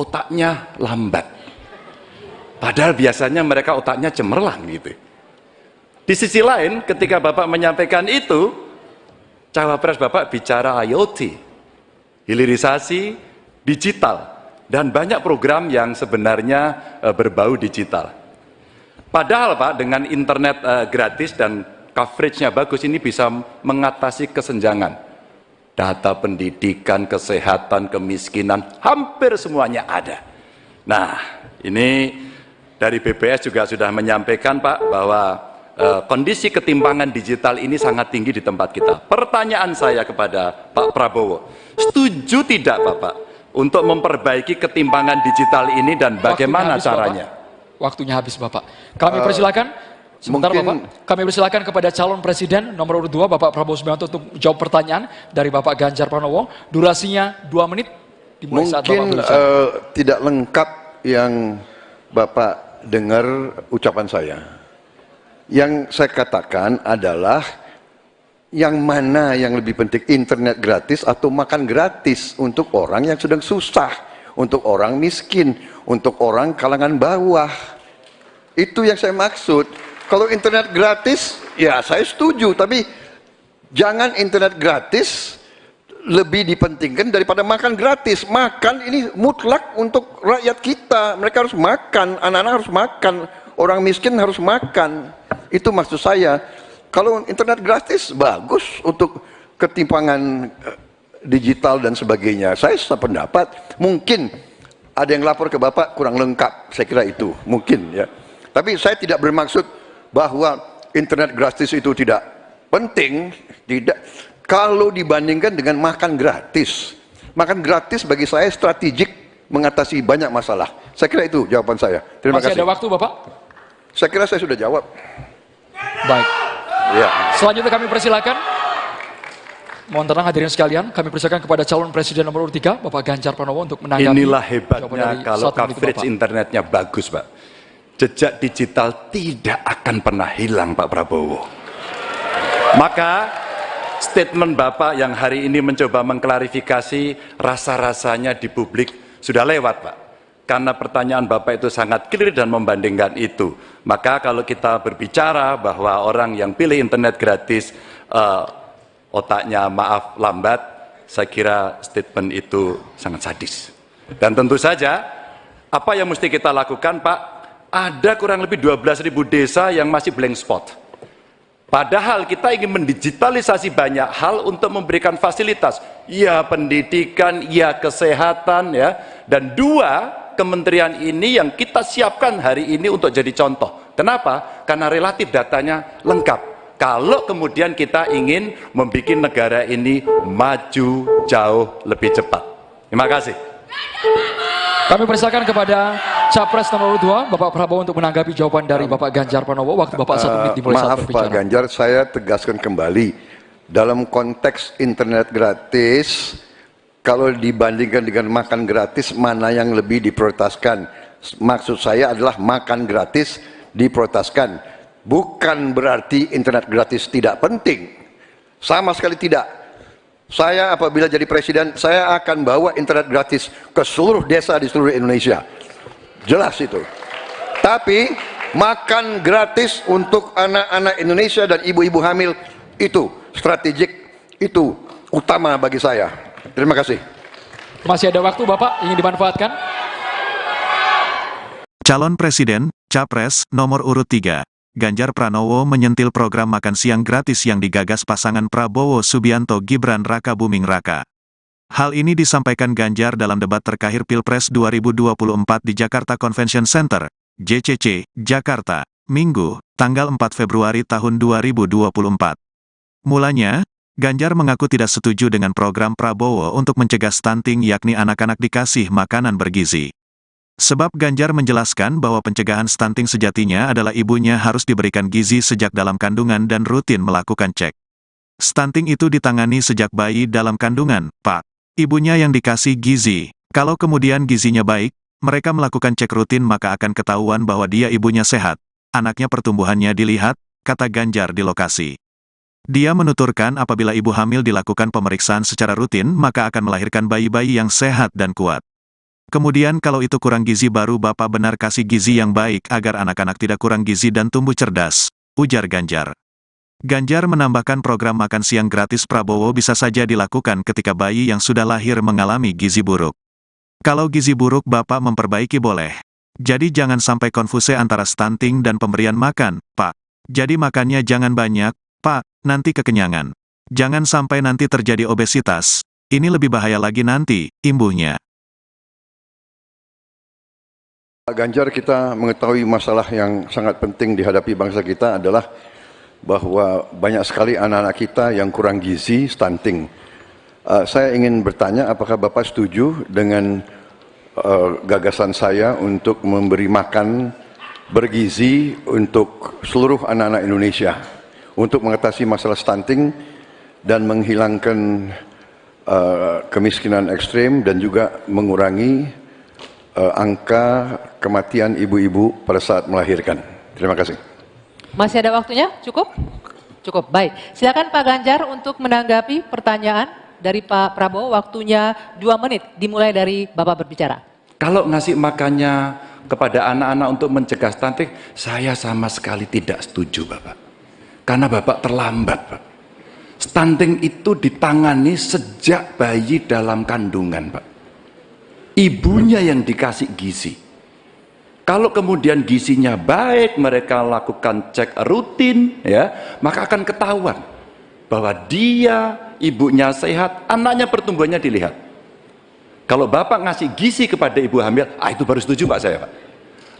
otaknya lambat. Padahal biasanya mereka otaknya cemerlang gitu. Di sisi lain, ketika Bapak menyampaikan itu, Cawapres Bapak bicara IoT, hilirisasi digital, dan banyak program yang sebenarnya berbau digital. Padahal Pak, dengan internet gratis dan coveragenya bagus, ini bisa mengatasi kesenjangan. Data pendidikan, kesehatan, kemiskinan, hampir semuanya ada. Nah, ini dari BPS juga sudah menyampaikan Pak, bahwa kondisi ketimpangan digital ini sangat tinggi di tempat kita. Pertanyaan saya kepada Pak Prabowo, setuju tidak Bapak untuk memperbaiki ketimpangan digital ini dan bagaimana caranya? Waktunya habis Bapak. Kami persilakan, sebentar Bapak, kami persilakan kepada calon presiden nomor urut 2 Bapak Prabowo Subianto untuk jawab pertanyaan dari Bapak Ganjar Pranowo. Durasinya 2 menit dimulai saat Bapak Mungkin berbicara. tidak lengkap yang Bapak dengar ucapan saya. Yang saya katakan adalah yang mana yang lebih penting, internet gratis atau makan gratis untuk orang yang sedang susah, untuk orang miskin, untuk orang kalangan bawah. Itu yang saya maksud. Kalau internet gratis, ya saya setuju, tapi jangan internet gratis lebih dipentingkan daripada makan gratis. Makan ini mutlak untuk rakyat kita. Mereka harus makan, anak-anak harus makan, orang miskin harus makan. Itu maksud saya. Kalau internet gratis bagus untuk ketimpangan digital dan sebagainya. Saya sependapat. Mungkin ada yang lapor ke Bapak kurang lengkap. Saya kira itu mungkin ya. Tapi saya tidak bermaksud bahwa internet gratis itu tidak penting. Tidak. Kalau dibandingkan dengan makan gratis. Makan gratis bagi saya strategik mengatasi banyak masalah. Saya kira itu jawaban saya. Terima kasih. Masih ada waktu Bapak? Saya kira saya sudah jawab. Baik. Ya. Selanjutnya kami persilakan. Mohon tenang hadirin sekalian, kami persilakan kepada calon presiden nomor urut 3, Bapak Ganjar Pranowo untuk menanggapi. Inilah jawaban dari hebatnya kalau 1 menit coverage Bapak. internetnya bagus Pak. Jejak digital tidak akan pernah hilang Pak Prabowo. Maka statement Bapak yang hari ini mencoba mengklarifikasi rasa-rasanya di publik sudah lewat Pak. Karena pertanyaan Bapak itu sangat clear dan membandingkan itu. Maka kalau kita berbicara bahwa orang yang pilih internet gratis otaknya maaf lambat, saya kira statement itu sangat sadis. Dan tentu saja apa yang mesti kita lakukan Pak, ada kurang lebih 12.000 desa yang masih blank spot. Padahal kita ingin mendigitalisasi banyak hal untuk memberikan fasilitas, ya pendidikan, ya kesehatan, ya. Dan 2 kementerian ini yang kita siapkan hari ini untuk jadi contoh. Kenapa? Karena relatif datanya lengkap. Kalau kemudian kita ingin membuat negara ini maju jauh lebih cepat. Terima kasih. Kami persilakan kepada Capres nomor 2, Bapak Prabowo untuk menanggapi jawaban dari Bapak Ganjar Pranowo. Waktu Bapak 1 menit dimulai saat Maaf berbicara. Pak Ganjar, saya tegaskan kembali. Dalam konteks internet gratis, kalau dibandingkan dengan makan gratis, mana yang lebih diprioritaskan? Maksud saya adalah makan gratis diprioritaskan. Bukan berarti internet gratis tidak penting. Sama sekali tidak. Saya apabila jadi presiden, saya akan bawa internet gratis ke seluruh desa di seluruh Indonesia. Jelas itu. Tapi makan gratis untuk anak-anak Indonesia dan ibu-ibu hamil itu strategik, itu utama bagi saya. Terima kasih. Masih ada waktu Bapak, ingin dimanfaatkan? Calon Presiden, Capres, nomor urut 3, Ganjar Pranowo menyentil program makan siang gratis yang digagas pasangan Prabowo Subianto Gibran Raka Buming Raka. Hal ini disampaikan Ganjar dalam debat terkait Pilpres 2024 di Jakarta Convention Center, JCC, Jakarta, Minggu, tanggal 4 Februari tahun 2024. Mulanya, Ganjar mengaku tidak setuju dengan program Prabowo untuk mencegah stunting yakni anak-anak dikasih makanan bergizi. Sebab Ganjar menjelaskan bahwa pencegahan stunting sejatinya adalah ibunya harus diberikan gizi sejak dalam kandungan dan rutin melakukan cek. Stunting itu ditangani sejak bayi dalam kandungan, Pak. Ibunya yang dikasih gizi. Kalau kemudian gizinya baik, mereka melakukan cek rutin maka akan ketahuan bahwa dia ibunya sehat. Anaknya pertumbuhannya dilihat, kata Ganjar di lokasi. Dia menuturkan apabila ibu hamil dilakukan pemeriksaan secara rutin maka akan melahirkan bayi-bayi yang sehat dan kuat. Kemudian kalau itu kurang gizi baru Bapak benar kasih gizi yang baik agar anak-anak tidak kurang gizi dan tumbuh cerdas. ujar Ganjar. Ganjar menambahkan program makan siang gratis Prabowo bisa saja dilakukan ketika bayi yang sudah lahir mengalami gizi buruk. Kalau gizi buruk Bapak memperbaiki boleh. Jadi jangan sampai konfuse antara stunting dan pemberian makan, Pak. Jadi makannya jangan banyak, Pak, nanti kekenyangan. Jangan sampai nanti terjadi obesitas. Ini lebih bahaya lagi nanti, imbuhnya. Pak Ganjar, kita mengetahui masalah yang sangat penting dihadapi bangsa kita adalah bahwa banyak sekali anak-anak kita yang kurang gizi, stunting. Saya ingin bertanya, apakah Bapak setuju dengan gagasan saya untuk memberi makan bergizi untuk seluruh anak-anak Indonesia, untuk mengatasi masalah stunting dan menghilangkan kemiskinan ekstrem dan juga mengurangi angka kematian ibu-ibu pada saat melahirkan. Terima kasih. Masih ada waktunya? Cukup? Cukup, baik. Silakan Pak Ganjar untuk menanggapi pertanyaan dari Pak Prabowo. Waktunya 2 menit, dimulai dari Bapak berbicara. Kalau ngasih makannya kepada anak-anak untuk mencegah stunting, saya sama sekali tidak setuju, Bapak. Karena Bapak terlambat, Pak. Stunting itu ditangani sejak bayi dalam kandungan, Pak. Ibunya yang dikasih gizi. Kalau kemudian gizinya baik, mereka lakukan cek rutin, ya, maka akan ketahuan bahwa dia, ibunya sehat, anaknya pertumbuhannya dilihat. Kalau Bapak ngasih gizi kepada ibu hamil, itu baru setuju Pak saya, Pak.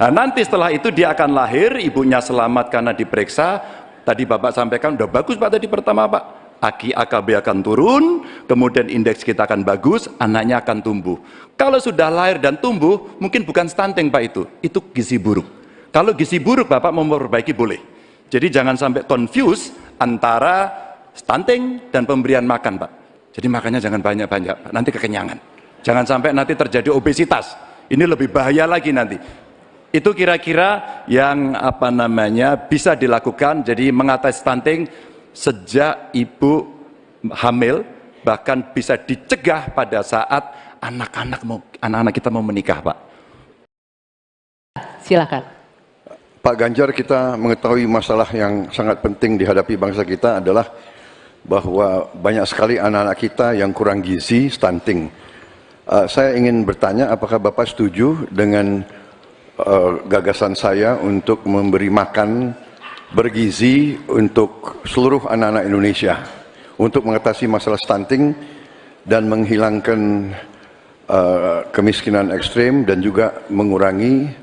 Nah, nanti setelah itu dia akan lahir, ibunya selamat karena diperiksa. Tadi Bapak sampaikan, udah bagus Pak tadi pertama Pak. AKI AKB akan turun, kemudian indeks kita akan bagus, anaknya akan tumbuh. Kalau sudah lahir dan tumbuh, mungkin bukan stunting Pak itu gizi buruk. Kalau gizi buruk Bapak mau memperbaiki boleh. Jadi jangan sampai confuse antara stunting dan pemberian makan Pak. Jadi makannya jangan banyak-banyak, nanti kekenyangan. Jangan sampai nanti terjadi obesitas. Ini lebih bahaya lagi nanti. Itu kira-kira yang bisa dilakukan, jadi mengatasi stunting sejak ibu hamil, bahkan bisa dicegah pada saat anak-anak kita mau menikah, Pak. Silakan. Pak Ganjar, kita mengetahui masalah yang sangat penting dihadapi bangsa kita adalah bahwa banyak sekali anak-anak kita yang kurang gizi, stunting. Saya ingin bertanya, apakah Bapak setuju dengan gagasan saya untuk memberi makan bergizi untuk seluruh anak-anak Indonesia, untuk mengatasi masalah stunting dan menghilangkan kemiskinan ekstrem dan juga mengurangi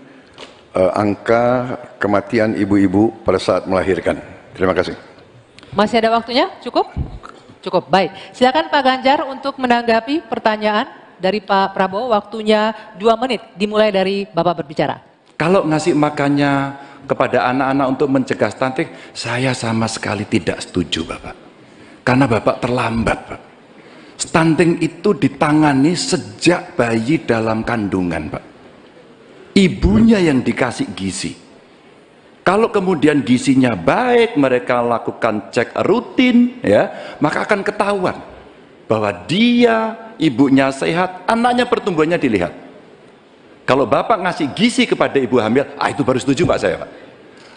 angka kematian ibu-ibu pada saat melahirkan. Terima kasih. Masih ada waktunya? Cukup? Cukup, baik. Silakan Pak Ganjar untuk menanggapi pertanyaan dari Pak Prabowo. Waktunya 2 menit, dimulai dari Bapak berbicara. Kalau ngasih makannya kepada anak-anak untuk mencegah stunting, saya sama sekali tidak setuju, Bapak. Karena Bapak terlambat, Pak. Stunting itu ditangani sejak bayi dalam kandungan, Pak. Ibunya yang dikasih gizi. Kalau kemudian gizinya baik, mereka lakukan cek rutin, ya, maka akan ketahuan bahwa dia, ibunya sehat, anaknya pertumbuhannya dilihat. Kalau Bapak ngasih gizi kepada ibu hamil, itu baru setuju Pak saya, Pak.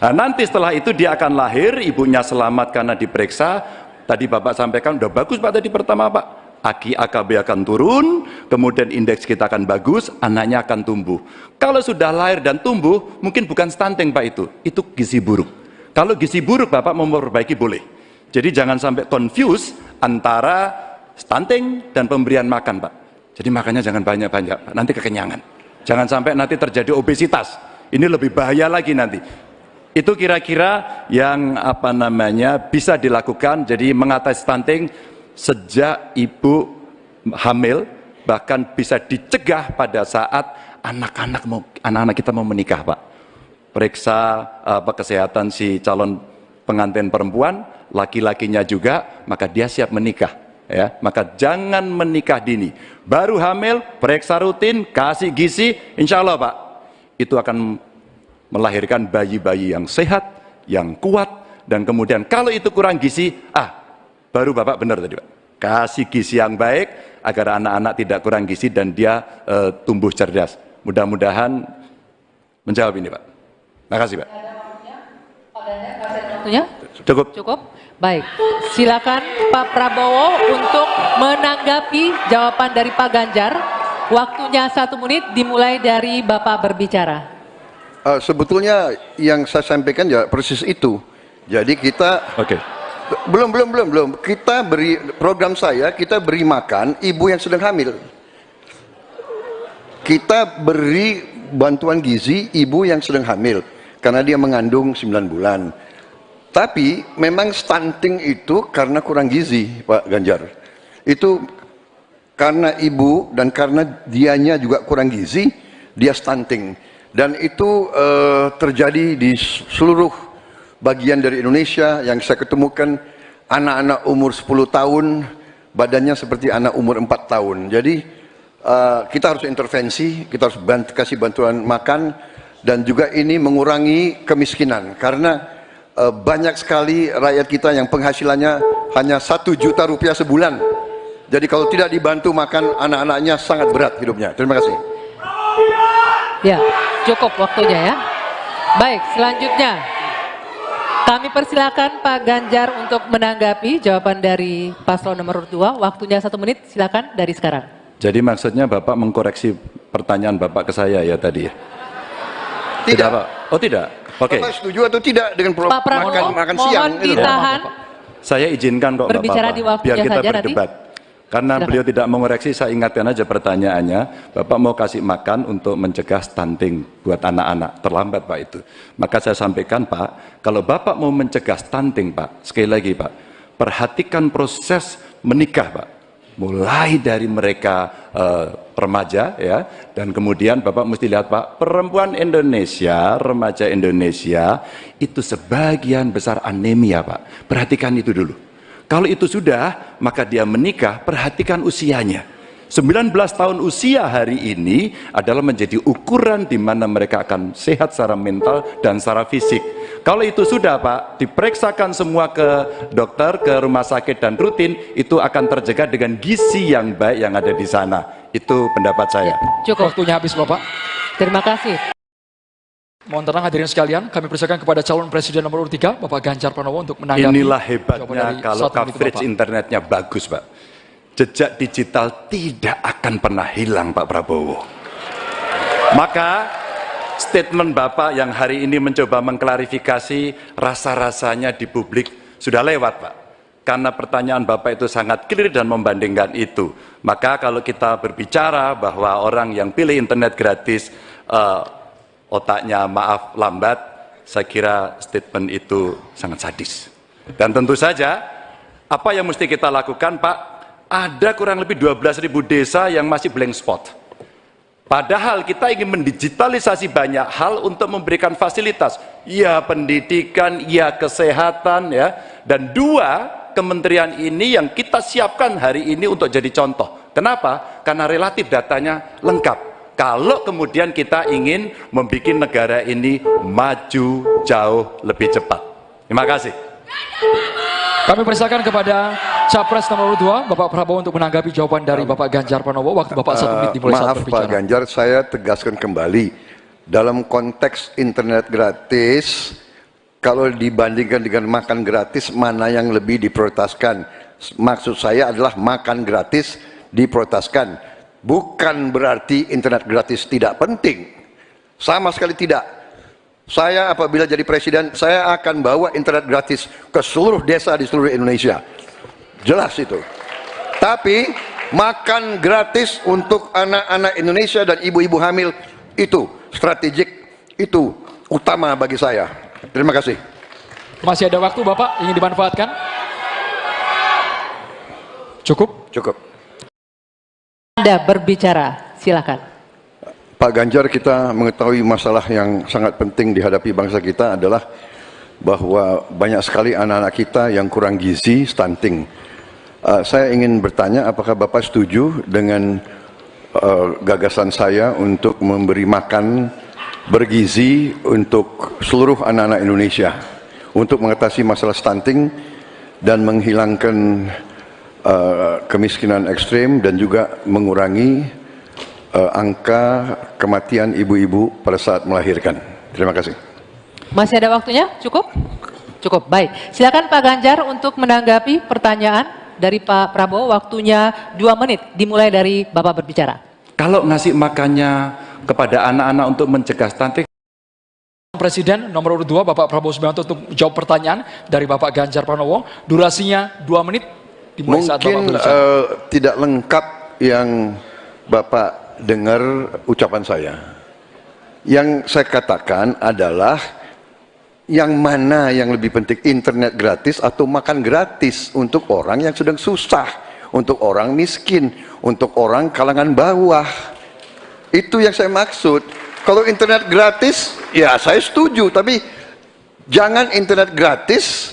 Nah, nanti setelah itu dia akan lahir, ibunya selamat karena diperiksa. Tadi Bapak sampaikan, udah bagus Pak tadi pertama Pak. AKI AKB akan turun, kemudian indeks kita akan bagus, anaknya akan tumbuh. Kalau sudah lahir dan tumbuh, mungkin bukan stunting Pak itu gizi buruk. Kalau gizi buruk Bapak mau memperbaiki boleh. Jadi jangan sampai confuse antara stunting dan pemberian makan Pak. Jadi makannya jangan banyak-banyak, nanti kekenyangan. Jangan sampai nanti terjadi obesitas. Ini lebih bahaya lagi nanti. Itu kira-kira yang bisa dilakukan, jadi mengatasi stunting sejak ibu hamil, bahkan bisa dicegah pada saat anak-anak kita mau menikah, Pak. Periksa kesehatan si calon pengantin perempuan, laki-lakinya juga, maka dia siap menikah. Ya, maka jangan menikah dini. Baru hamil, periksa rutin, kasih gizi, insya Allah Pak, itu akan melahirkan bayi-bayi yang sehat, yang kuat, dan kemudian kalau itu kurang gizi, baru Bapak benar tadi Pak. Kasih gizi yang baik agar anak-anak tidak kurang gizi dan dia tumbuh cerdas. Mudah-mudahan menjawab ini Pak. Terima kasih Pak. waktunya? Cukup. Cukup? Baik, silakan Pak Prabowo untuk menanggapi jawaban dari Pak Ganjar. Waktunya 1 menit dimulai dari Bapak berbicara. Sebetulnya yang saya sampaikan ya persis itu. Jadi kita Oke. belum. Kita beri program kita beri makan ibu yang sedang hamil. Kita beri bantuan gizi ibu yang sedang hamil karena dia mengandung 9 bulan. Tapi memang stunting itu karena kurang gizi, Pak Ganjar. Itu karena ibu dan karena dianya juga kurang gizi, dia stunting. Dan itu terjadi di seluruh bagian dari Indonesia. Yang saya ketemukan anak-anak umur 10 tahun, badannya seperti anak umur 4 tahun. Jadi kita harus intervensi, kita harus kasih bantuan makan, dan juga ini mengurangi kemiskinan. Karena banyak sekali rakyat kita yang penghasilannya hanya 1 juta rupiah sebulan. Jadi kalau tidak dibantu makan anak-anaknya sangat berat hidupnya. Terima kasih. Ya, cukup waktunya ya. Baik, selanjutnya kami persilakan Pak Ganjar untuk menanggapi jawaban dari paslon nomor 2. Waktunya 1 menit, silakan dari sekarang. Jadi maksudnya Bapak mengkoreksi pertanyaan Bapak ke saya ya tadi ya? Tidak Pak? Oh tidak? Oke. Bapak setuju atau tidak dengan Pak Prabowo, makan siang? mohon ditahan. Saya izinkan kok Berbicara Bapak, di waktunya biar kita saja berdebat. Karena Silakan. beliau tidak mengoreksi, saya ingatkan aja pertanyaannya. Bapak mau kasih makan untuk mencegah stunting buat anak-anak. Terlambat Pak itu. Maka saya sampaikan Pak, kalau Bapak mau mencegah stunting Pak, sekali lagi Pak, perhatikan proses menikah Pak. Mulai dari mereka remaja ya, dan kemudian Bapak mesti lihat Pak, perempuan Indonesia, remaja Indonesia itu sebagian besar anemia Pak. Perhatikan itu dulu. Kalau itu sudah, maka dia menikah, perhatikan usianya. 19 tahun usia hari ini adalah menjadi ukuran di mana mereka akan sehat secara mental dan secara fisik. Kalau itu sudah Pak, diperiksakan semua ke dokter, ke rumah sakit dan rutin, itu akan terjaga dengan gizi yang baik yang ada di sana. Itu pendapat saya. Cukup. Waktunya habis Bapak. Terima kasih. Mohon tenang hadirin sekalian, kami persilakan kepada calon presiden nomor 3, Bapak Ganjar Pranowo untuk menanggapi. Inilah jawaban hebatnya dari kalau 1 menit coverage Bapak. internetnya bagus Pak. Jejak digital tidak akan pernah hilang Pak Prabowo. Maka statement Bapak yang hari ini mencoba mengklarifikasi rasa-rasanya di publik sudah lewat Pak. Karena pertanyaan Bapak itu sangat clear dan membandingkan itu. Maka kalau kita berbicara bahwa orang yang pilih internet gratis otaknya maaf lambat, saya kira statement itu sangat sadis. Dan tentu saja apa yang mesti kita lakukan Pak, ada kurang lebih 12.000 desa yang masih blank spot. Padahal kita ingin mendigitalisasi banyak hal untuk memberikan fasilitas, ya pendidikan, ya kesehatan, ya. Dan 2 kementerian ini yang kita siapkan hari ini untuk jadi contoh. Kenapa? Karena relatif datanya lengkap. Kalau kemudian kita ingin membuat negara ini maju jauh lebih cepat. Terima kasih. Kami persilakan kepada Capres nomor 2, Bapak Prabowo untuk menanggapi jawaban dari Bapak Ganjar Pranowo. Waktu Bapak 1 menit dimulai saat Maaf berbicara. Pak Ganjar, saya tegaskan kembali. Dalam konteks internet gratis, kalau dibandingkan dengan makan gratis, mana yang lebih diprioritaskan? Maksud saya adalah makan gratis diprioritaskan. Bukan berarti internet gratis tidak penting. Sama sekali tidak. Saya apabila jadi presiden, saya akan bawa internet gratis ke seluruh desa di seluruh Indonesia. Jelas itu. Tapi makan gratis untuk anak-anak Indonesia dan ibu-ibu hamil itu strategik, itu utama bagi saya. Terima kasih. Masih ada waktu Bapak, ingin dimanfaatkan? Cukup? Cukup. Anda berbicara, silakan. Pak Ganjar, kita mengetahui masalah yang sangat penting dihadapi bangsa kita adalah bahwa banyak sekali anak-anak kita yang kurang gizi, stunting. Saya ingin bertanya, apakah Bapak setuju dengan gagasan saya untuk memberi makan bergizi untuk seluruh anak-anak Indonesia untuk mengatasi masalah stunting dan menghilangkan kemiskinan ekstrim dan juga mengurangi angka kematian ibu-ibu pada saat melahirkan. Terima kasih. Masih ada waktunya? Cukup? Cukup, baik. Silakan Pak Ganjar untuk menanggapi pertanyaan dari Pak Prabowo. Waktunya 2 menit, dimulai dari Bapak berbicara. Kalau ngasih makannya kepada anak-anak untuk mencegah stunting, Presiden nomor urut 2 Bapak Prabowo Subianto untuk jawab pertanyaan dari Bapak Ganjar Pranowo. Durasinya 2 menit, dimulai saat Bapak mungkin berbicara. tidak lengkap yang Bapak dengar ucapan saya. Yang saya katakan adalah yang mana yang lebih penting, internet gratis atau makan gratis untuk orang yang sedang susah, untuk orang miskin, untuk orang kalangan bawah. Itu yang saya maksud. Kalau internet gratis, ya saya setuju, tapi jangan internet gratis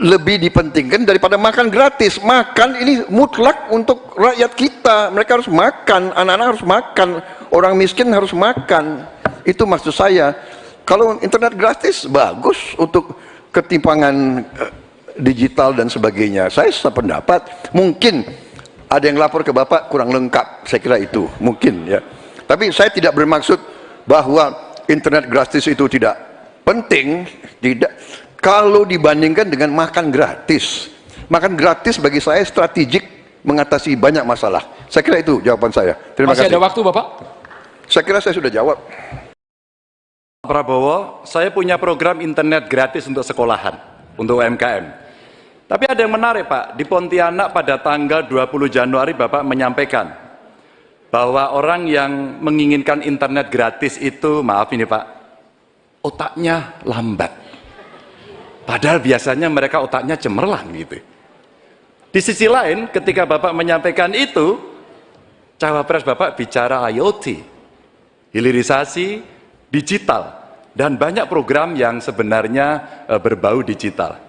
lebih dipentingkan daripada makan gratis. Makan ini mutlak untuk rakyat kita. Mereka harus makan, anak-anak harus makan, orang miskin harus makan. Itu maksud saya. Kalau internet gratis bagus untuk ketimpangan digital dan sebagainya. Saya sependapat. Mungkin ada yang lapor ke Bapak kurang lengkap, saya kira itu mungkin ya. Tapi saya tidak bermaksud bahwa internet gratis itu tidak penting, tidak. Kalau dibandingkan dengan makan gratis, makan gratis bagi saya strategik mengatasi banyak masalah. Saya kira itu jawaban saya. Terima Masih kasih. ada waktu Bapak? Saya kira saya sudah jawab. Prabowo, saya punya program internet gratis untuk sekolahan, untuk UMKM. Tapi ada yang menarik Pak, di Pontianak pada tanggal 20 Januari Bapak menyampaikan bahwa orang yang menginginkan internet gratis itu, maaf ini Pak, otaknya lambat. Padahal biasanya mereka otaknya cemerlang gitu. Di sisi lain, ketika Bapak menyampaikan itu, cawapres Bapak bicara IoT, hilirisasi digital, dan banyak program yang sebenarnya berbau digital.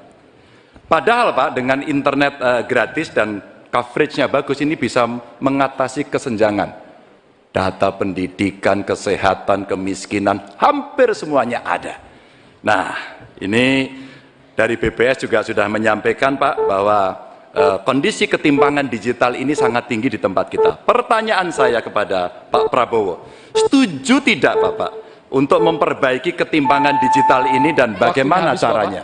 Padahal Pak, dengan internet gratis dan coveragenya bagus, ini bisa mengatasi kesenjangan. Data pendidikan, kesehatan, kemiskinan, hampir semuanya ada. Nah, ini dari BPS juga sudah menyampaikan Pak, bahwa kondisi ketimpangan digital ini sangat tinggi di tempat kita. Pertanyaan saya kepada Pak Prabowo, setuju tidak Bapak untuk memperbaiki ketimpangan digital ini dan bagaimana caranya?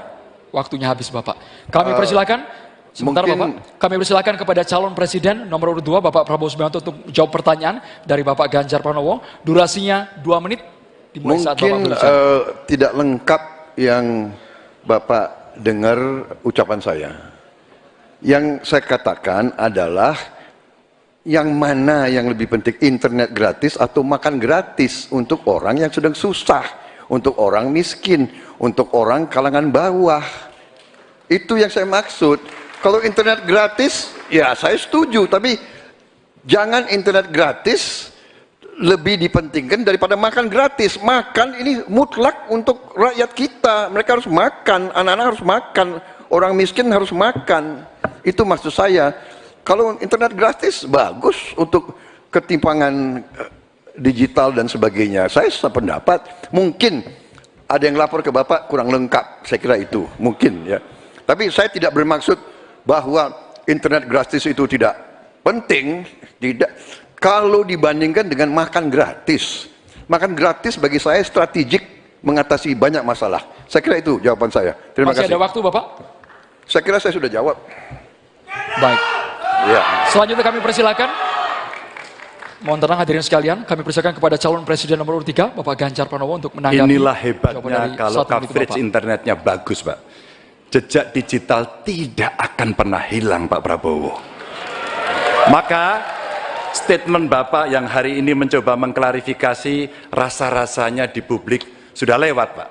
Waktunya habis Bapak. Kami persilakan, sebentar Bapak, kami persilakan kepada calon presiden nomor urut 2 Bapak Prabowo Subianto untuk jawab pertanyaan dari Bapak Ganjar Pranowo. Durasinya 2 menit, dimulai saat Bapak Mungkin berbicara. tidak lengkap yang Bapak dengar ucapan saya. Yang saya katakan adalah yang mana yang lebih penting, internet gratis atau makan gratis untuk orang yang sedang susah, untuk orang miskin, untuk orang kalangan bawah. Itu yang saya maksud. Kalau internet gratis, ya saya setuju, tapi jangan internet gratis lebih dipentingkan daripada makan gratis. Makan ini mutlak untuk rakyat kita. Mereka harus makan, anak-anak harus makan, orang miskin harus makan. Itu maksud saya. Kalau internet gratis bagus untuk ketimpangan digital dan sebagainya. Saya sependapat. Mungkin ada yang lapor ke Bapak kurang lengkap. Saya kira itu mungkin ya. Tapi saya tidak bermaksud bahwa internet gratis itu tidak penting. Tidak. Kalau dibandingkan dengan makan gratis. Makan gratis bagi saya strategik mengatasi banyak masalah. Saya kira itu jawaban saya. Terima Masih kasih. ada waktu Bapak? Saya kira saya sudah jawab. Baik. Ya. Selanjutnya kami persilakan, mohon tenang hadirin sekalian, kami persilakan kepada calon presiden nomor urut 3 Bapak Ganjar Pranowo untuk menanggapi. Inilah jawaban hebatnya dari kalau 1 menit coverage Bapak. internetnya bagus Pak. Jejak digital tidak akan pernah hilang Pak Prabowo. Maka statement Bapak yang hari ini mencoba mengklarifikasi rasa-rasanya di publik sudah lewat Pak.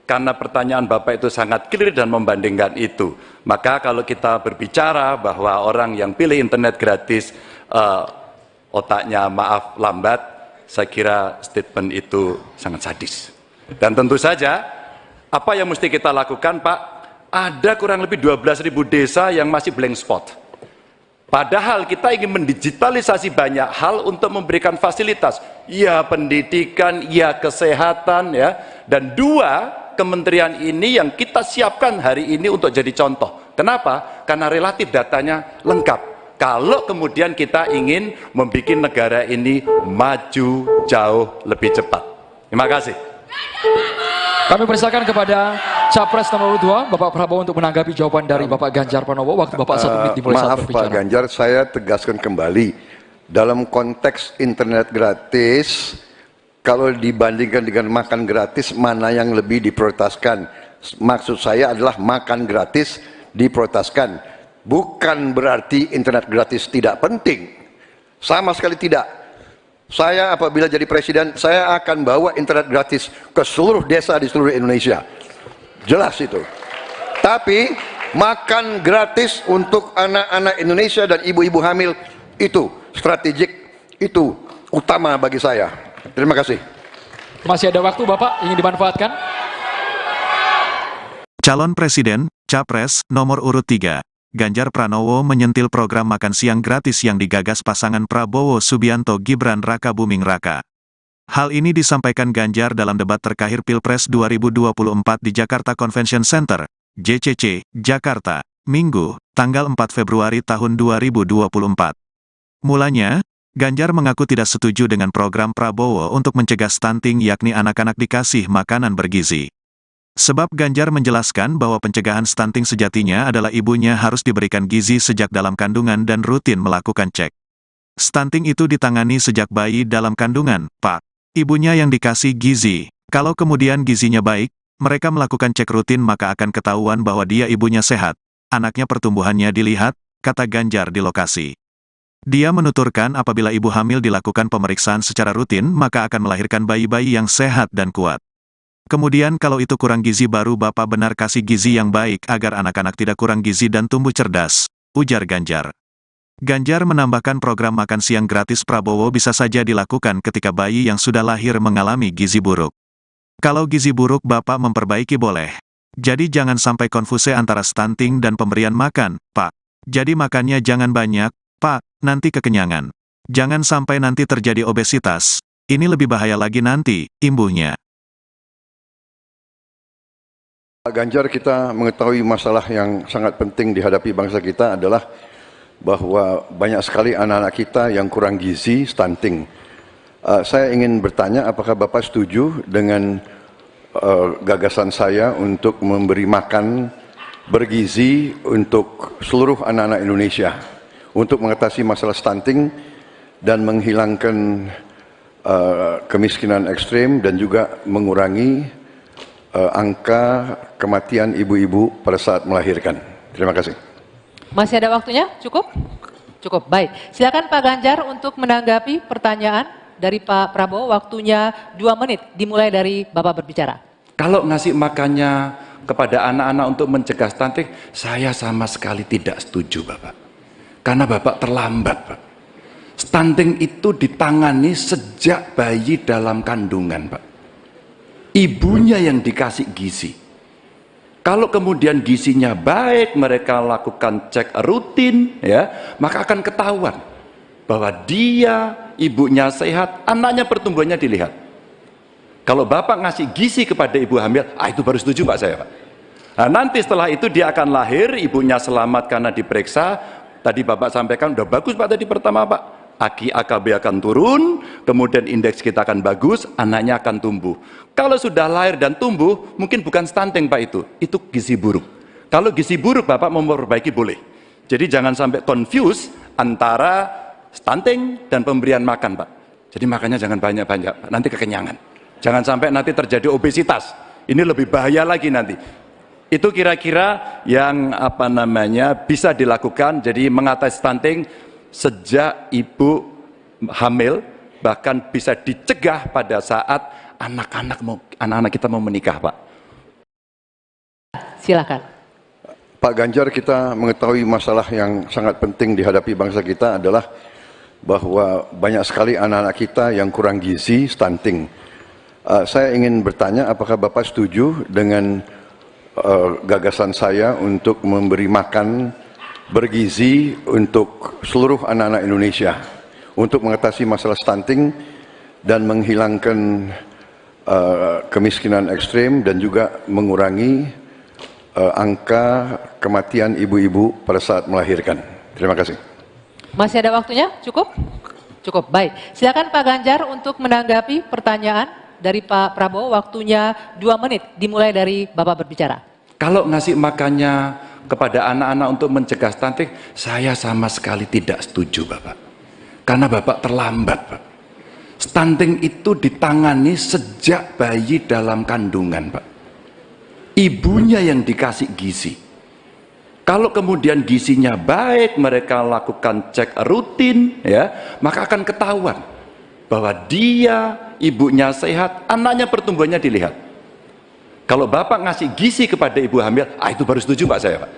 Karena pertanyaan Bapak itu sangat clear dan membandingkan itu. Maka kalau kita berbicara bahwa orang yang pilih internet gratis otaknya maaf lambat, saya kira statement itu sangat sadis. Dan tentu saja apa yang mesti kita lakukan Pak, ada kurang lebih 12.000 desa yang masih blank spot. Padahal kita ingin mendigitalisasi banyak hal untuk memberikan fasilitas, ya pendidikan, ya kesehatan, ya. Dan 2 kementerian ini yang kita siapkan hari ini untuk jadi contoh. Kenapa? Karena relatif datanya lengkap. Kalau kemudian kita ingin membuat negara ini maju jauh lebih cepat. Terima kasih. Kami persilakan kepada Capres nomor 2, Bapak Prabowo untuk menanggapi jawaban dari Bapak Ganjar Pranowo. Waktu Bapak 1 menit dimulai saat Maaf berbicara. Pak Ganjar, saya tegaskan kembali. Dalam konteks internet gratis, kalau dibandingkan dengan makan gratis, mana yang lebih diprioritaskan? Maksud saya adalah makan gratis diprioritaskan. Bukan berarti internet gratis tidak penting. Sama sekali tidak. Saya apabila jadi presiden, saya akan bawa internet gratis ke seluruh desa di seluruh Indonesia. Jelas itu. Tapi makan gratis untuk anak-anak Indonesia dan ibu-ibu hamil itu strategik, itu utama bagi saya. Terima kasih. Masih ada waktu Bapak, ingin dimanfaatkan? Calon Presiden, Capres, nomor urut 3, Ganjar Pranowo menyentil program makan siang gratis yang digagas pasangan Prabowo Subianto Gibran Raka Buming Raka. Hal ini disampaikan Ganjar dalam debat terkait Pilpres 2024 di Jakarta Convention Center, JCC, Jakarta, Minggu, tanggal 4 Februari tahun 2024. Mulanya, Ganjar mengaku tidak setuju dengan program Prabowo untuk mencegah stunting yakni anak-anak dikasih makanan bergizi. Sebab Ganjar menjelaskan bahwa pencegahan stunting sejatinya adalah ibunya harus diberikan gizi sejak dalam kandungan dan rutin melakukan cek. Stunting itu ditangani sejak bayi dalam kandungan, Pak. Ibunya yang dikasih gizi. Kalau kemudian gizinya baik, mereka melakukan cek rutin maka akan ketahuan bahwa dia ibunya sehat. Anaknya pertumbuhannya dilihat, kata Ganjar di lokasi. Dia menuturkan apabila ibu hamil dilakukan pemeriksaan secara rutin maka akan melahirkan bayi-bayi yang sehat dan kuat. Kemudian kalau itu kurang gizi baru Bapak benar kasih gizi yang baik agar anak-anak tidak kurang gizi dan tumbuh cerdas, ujar Ganjar. Ganjar menambahkan program makan siang gratis Prabowo bisa saja dilakukan ketika bayi yang sudah lahir mengalami gizi buruk. Kalau gizi buruk Bapak memperbaiki boleh. Jadi jangan sampai konfuse antara stunting dan pemberian makan, Pak. Jadi makannya jangan banyak, Pak, nanti kekenyangan. Jangan sampai nanti terjadi obesitas. Ini lebih bahaya lagi nanti, imbuhnya. Pak Ganjar, kita mengetahui masalah yang sangat penting dihadapi bangsa kita adalah bahwa banyak sekali anak-anak kita yang kurang gizi, stunting. Saya ingin bertanya, apakah Bapak setuju dengan gagasan saya untuk memberi makan bergizi untuk seluruh anak-anak Indonesia, untuk mengatasi masalah stunting dan menghilangkan kemiskinan ekstrim dan juga mengurangi angka kematian ibu-ibu pada saat melahirkan. Terima kasih. Masih ada waktunya? Cukup? Cukup, baik. Silakan Pak Ganjar untuk menanggapi pertanyaan dari Pak Prabowo. Waktunya 2 menit, dimulai dari Bapak berbicara. Kalau ngasih makannya kepada anak-anak untuk mencegah stunting, saya sama sekali tidak setuju Bapak. Karena Bapak terlambat Pak. Stunting itu ditangani sejak bayi dalam kandungan Pak. Ibunya yang dikasih gizi. Kalau kemudian gizinya baik, mereka lakukan cek rutin, ya, maka akan ketahuan bahwa dia, ibunya sehat, anaknya pertumbuhannya dilihat. Kalau Bapak ngasih gizi kepada ibu hamil, itu baru setuju Pak saya Pak. Nah, nanti setelah itu dia akan lahir, ibunya selamat karena diperiksa. Tadi Bapak sampaikan, udah bagus Pak tadi pertama Pak. AKB akan turun, kemudian indeks kita akan bagus, anaknya akan tumbuh. Kalau sudah lahir dan tumbuh, mungkin bukan stunting Pak itu gizi buruk. Kalau gizi buruk Bapak mau memperbaiki boleh. Jadi jangan sampai confuse antara stunting dan pemberian makan Pak. Jadi makannya jangan banyak-banyak, nanti kekenyangan. Jangan sampai nanti terjadi obesitas. Ini lebih bahaya lagi nanti. Itu kira-kira yang bisa dilakukan. Jadi mengatasi stunting sejak ibu hamil, bahkan bisa dicegah pada saat anak-anak kita mau menikah Pak. Silakan. Pak Ganjar, kita mengetahui masalah yang sangat penting dihadapi bangsa kita adalah bahwa banyak sekali anak-anak kita yang kurang gizi, stunting. Saya ingin bertanya, apakah Bapak setuju dengan gagasan saya untuk memberi makan bergizi untuk seluruh anak-anak Indonesia, untuk mengatasi masalah stunting dan menghilangkan kemiskinan ekstrim dan juga mengurangi angka kematian ibu-ibu pada saat melahirkan. Terima kasih. Masih ada waktunya? Cukup? Cukup, baik. Silakan Pak Ganjar untuk menanggapi pertanyaan dari Pak Prabowo, waktunya 2 menit, dimulai dari Bapak berbicara. Kalau ngasih makannya kepada anak-anak untuk mencegah stunting, saya sama sekali tidak setuju, Bapak. Karena Bapak terlambat, Pak. Stunting itu ditangani sejak bayi dalam kandungan, Pak. Ibunya yang dikasih gizi. Kalau kemudian gizinya baik, mereka lakukan cek rutin, ya, maka akan ketahuan bahwa dia, ibunya sehat, anaknya pertumbuhannya dilihat. Kalau bapak ngasih gizi kepada ibu hamil, itu baru setuju Pak saya, Pak.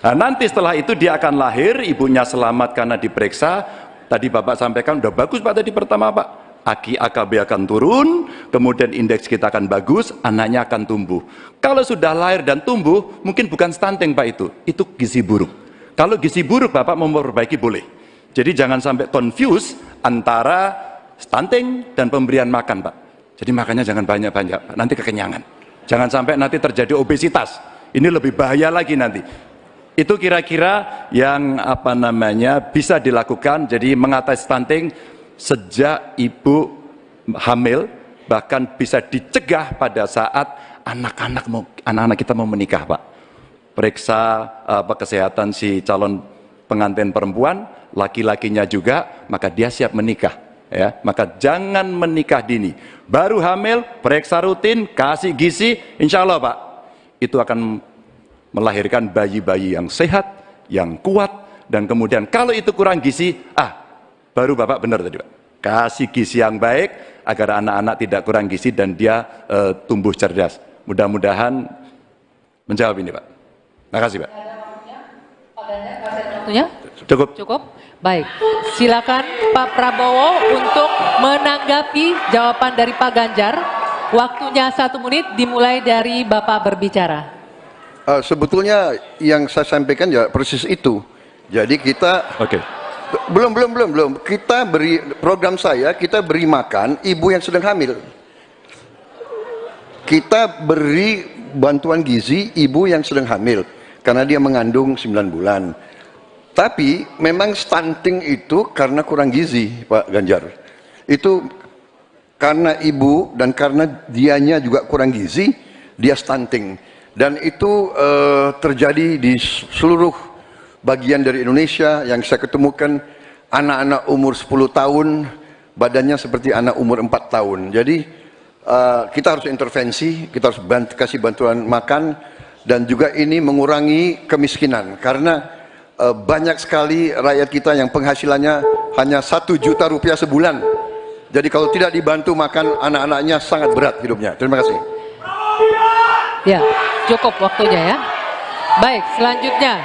Nah, nanti setelah itu dia akan lahir, ibunya selamat karena diperiksa. Tadi bapak sampaikan udah bagus Pak tadi pertama Pak. AKB akan turun, kemudian indeks kita akan bagus, anaknya akan tumbuh. Kalau sudah lahir dan tumbuh, mungkin bukan stunting Pak itu gizi buruk. Kalau gizi buruk Bapak mau memperbaiki boleh. Jadi jangan sampai confuse antara stunting dan pemberian makan Pak. Jadi makannya jangan banyak-banyak, nanti kekenyangan. Jangan sampai nanti terjadi obesitas. Ini lebih bahaya lagi nanti. Itu kira-kira yang bisa dilakukan. Jadi mengatasi stunting sejak ibu hamil, bahkan bisa dicegah pada saat anak-anak kita mau menikah Pak. Periksa kesehatan si calon pengantin perempuan, laki-lakinya juga, maka dia siap menikah. Ya, maka jangan menikah dini. Baru hamil, periksa rutin, kasih gizi, insya Allah Pak, itu akan melahirkan bayi-bayi yang sehat, yang kuat, dan kemudian kalau itu kurang gizi, baru Bapak benar tadi Pak. Kasih gizi yang baik agar anak-anak tidak kurang gizi dan dia tumbuh cerdas. Mudah-mudahan menjawab ini Pak. Terima kasih Pak. Waktunya? Cukup. Cukup? Baik, silakan Pak Prabowo untuk menanggapi jawaban dari Pak Ganjar. Waktunya 1 menit, dimulai dari Bapak berbicara. Sebetulnya yang saya sampaikan ya persis itu. Jadi kita belum. Kita beri program kita beri makan ibu yang sedang hamil. Kita beri bantuan gizi ibu yang sedang hamil karena dia mengandung 9 bulan. Tapi memang stunting itu karena kurang gizi, Pak Ganjar. Itu karena ibu dan karena dianya juga kurang gizi, dia stunting. Dan itu terjadi di seluruh bagian dari Indonesia. Yang saya ketemukan anak-anak umur 10 tahun, badannya seperti anak umur 4 tahun. Jadi kita harus intervensi, kita harus kasih bantuan makan, dan juga ini mengurangi kemiskinan. Karena banyak sekali rakyat kita yang penghasilannya hanya 1 juta rupiah sebulan. Jadi kalau tidak dibantu makan anak-anaknya sangat berat hidupnya. Terima kasih. Ya, cukup waktunya ya. Baik, selanjutnya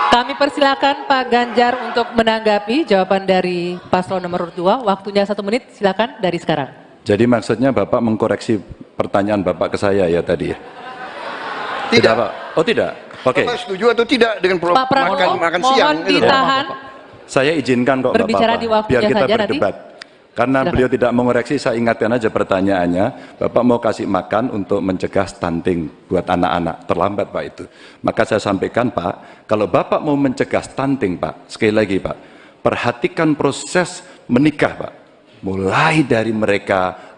kami persilakan Pak Ganjar untuk menanggapi jawaban dari paslon nomor 2. Waktunya 1 menit, silakan dari sekarang. Jadi maksudnya Bapak mengkoreksi pertanyaan Bapak ke saya ya tadi ya? Tidak Pak? Oh tidak? Oke. Bapak setuju atau tidak dengan Pak Prabowo, makan siang? mohon ditahan. Saya izinkan kok Berbicara Bapak, di waktunya biar kita saja berdebat. Karena Silakan. beliau tidak mengoreksi, saya ingatkan aja pertanyaannya. Bapak mau kasih makan untuk mencegah stunting buat anak-anak. Terlambat Pak itu. Maka saya sampaikan Pak, kalau Bapak mau mencegah stunting Pak, sekali lagi Pak, perhatikan proses menikah Pak. Mulai dari mereka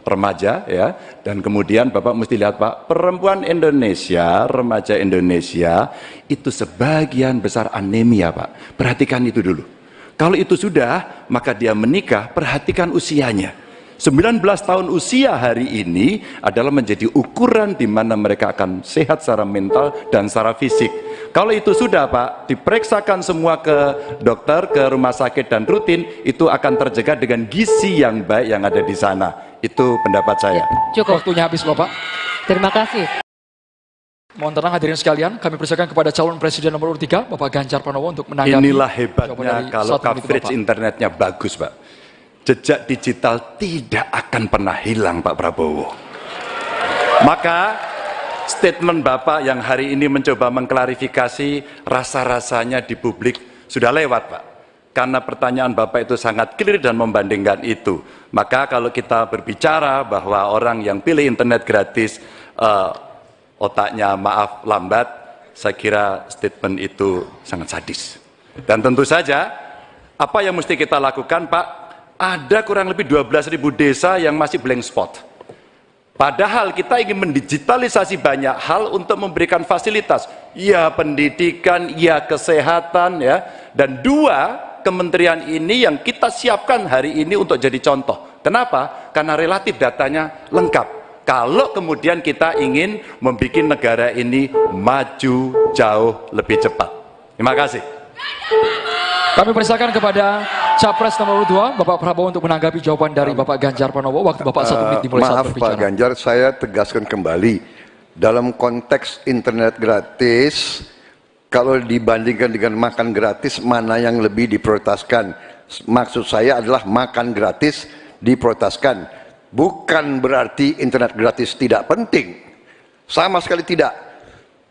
remaja ya, dan kemudian Bapak mesti lihat Pak, perempuan Indonesia, remaja Indonesia itu sebagian besar anemia Pak. Perhatikan itu dulu. Kalau itu sudah, maka dia menikah, perhatikan usianya. 19 tahun usia hari ini adalah menjadi ukuran di mana mereka akan sehat secara mental dan secara fisik. Kalau itu sudah Pak, diperiksakan semua ke dokter, ke rumah sakit dan rutin, itu akan terjaga dengan gizi yang baik yang ada di sana. Itu pendapat saya. Cukup. Waktunya habis Bapak. Terima kasih. Mohon tenang hadirin sekalian, kami persilakan kepada calon presiden nomor 3, Bapak Ganjar Pranowo untuk menanggapi. Inilah jawaban hebatnya dari kalau 1 menit coverage Bapak. internetnya bagus Pak. Jejak digital tidak akan pernah hilang Pak Prabowo. Maka statement Bapak yang hari ini mencoba mengklarifikasi rasa-rasanya di publik sudah lewat Pak. Karena pertanyaan Bapak itu sangat clear dan membandingkan itu. Maka kalau kita berbicara bahwa orang yang pilih internet gratis otaknya maaf lambat, saya kira statement itu sangat sadis. Dan tentu saja apa yang mesti kita lakukan Pak? ada kurang lebih 12.000 desa yang masih blank spot. Padahal kita ingin mendigitalisasi banyak hal untuk memberikan fasilitas, ya pendidikan, ya kesehatan, ya. Dan dua kementerian ini yang kita siapkan hari ini untuk jadi contoh. Kenapa? Karena relatif datanya lengkap. Kalau kemudian kita ingin membuat negara ini maju jauh lebih cepat. Terima kasih. Kami persilakan kepada Capres nomor 2, Bapak Prabowo untuk menanggapi jawaban dari Bapak Ganjar Pranowo. Waktu Bapak 1 menit dimulai saat Maaf berbicara. Pak Ganjar, saya tegaskan kembali. Dalam konteks internet gratis, kalau dibandingkan dengan makan gratis, mana yang lebih diprioritaskan? Maksud saya adalah makan gratis diprioritaskan. Bukan berarti internet gratis tidak penting. Sama sekali tidak.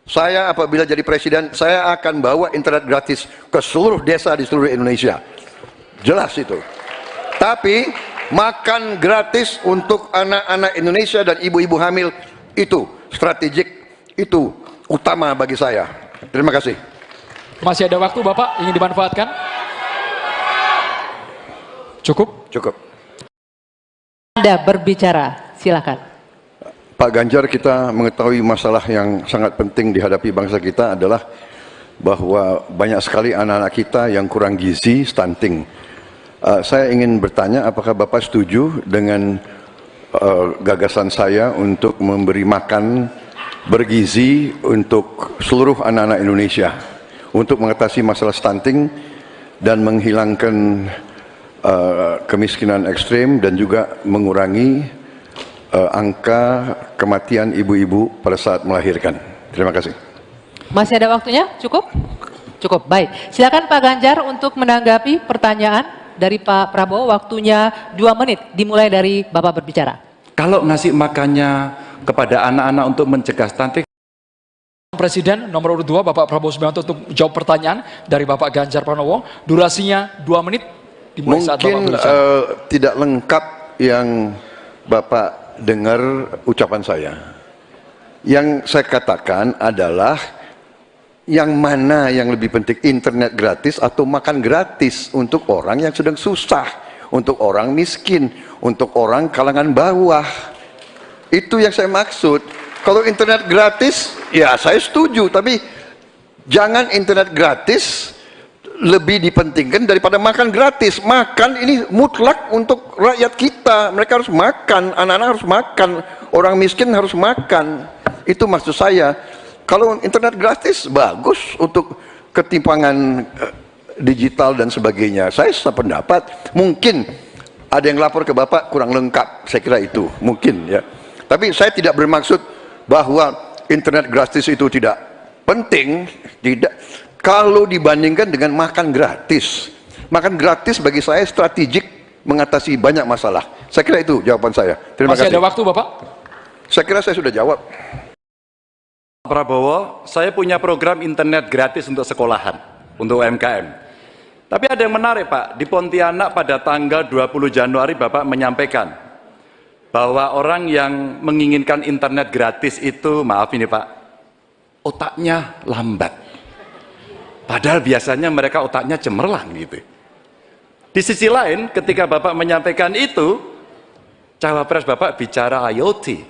Saya apabila jadi presiden, saya akan bawa internet gratis ke seluruh desa di seluruh Indonesia. Jelas itu. Tapi makan gratis untuk anak-anak Indonesia dan ibu-ibu hamil itu strategik, itu utama bagi saya. Terima kasih. Masih ada waktu Bapak, ingin dimanfaatkan? Cukup? Cukup. Anda berbicara, silakan. Pak Ganjar, kita mengetahui masalah yang sangat penting dihadapi bangsa kita adalah bahwa banyak sekali anak-anak kita yang kurang gizi, stunting. Saya ingin bertanya, apakah Bapak setuju dengan gagasan saya untuk memberi makan bergizi untuk seluruh anak-anak Indonesia untuk mengatasi masalah stunting dan menghilangkan kemiskinan ekstrim dan juga mengurangi angka kematian ibu-ibu pada saat melahirkan. Terima kasih. Masih ada waktunya? Cukup? Cukup, baik. Silakan Pak Ganjar untuk menanggapi pertanyaan dari Pak Prabowo. Waktunya 2 menit, dimulai dari Bapak berbicara. Kalau ngasih makannya kepada anak-anak untuk mencegah stunting, Presiden nomor 2, Bapak Prabowo Subianto untuk jawab pertanyaan dari Bapak Ganjar Pranowo. Durasinya 2 menit, dimulai saat Bapak Mungkin berbicara. tidak lengkap yang Bapak dengar ucapan saya. Yang saya katakan adalah yang mana yang lebih penting, internet gratis atau makan gratis untuk orang yang sedang susah, untuk orang miskin, untuk orang kalangan bawah. Itu yang saya maksud. Kalau internet gratis, ya saya setuju, tapi jangan internet gratis lebih dipentingkan daripada makan gratis. Makan ini mutlak untuk rakyat kita. Mereka harus makan, anak-anak harus makan, orang miskin harus makan. Itu maksud saya. Kalau internet gratis bagus untuk ketimpangan digital dan sebagainya. Saya sependapat. Mungkin ada yang lapor ke Bapak kurang lengkap. Saya kira itu mungkin ya. Tapi saya tidak bermaksud bahwa internet gratis itu tidak penting. Tidak. Kalau dibandingkan dengan makan gratis bagi saya strategik mengatasi banyak masalah. Saya kira itu jawaban saya. Terima kasih. Masih ada waktu Bapak? Saya kira saya sudah jawab. Pak Prabowo, saya punya program internet gratis untuk sekolahan, untuk UMKM. Tapi ada yang menarik Pak, di Pontianak pada tanggal 20 Januari Bapak menyampaikan bahwa orang yang menginginkan internet gratis itu, maaf ini Pak, otaknya lambat. Padahal biasanya mereka otaknya cemerlang gitu. Di sisi lain, ketika Bapak menyampaikan itu, cawapres Bapak bicara IoT,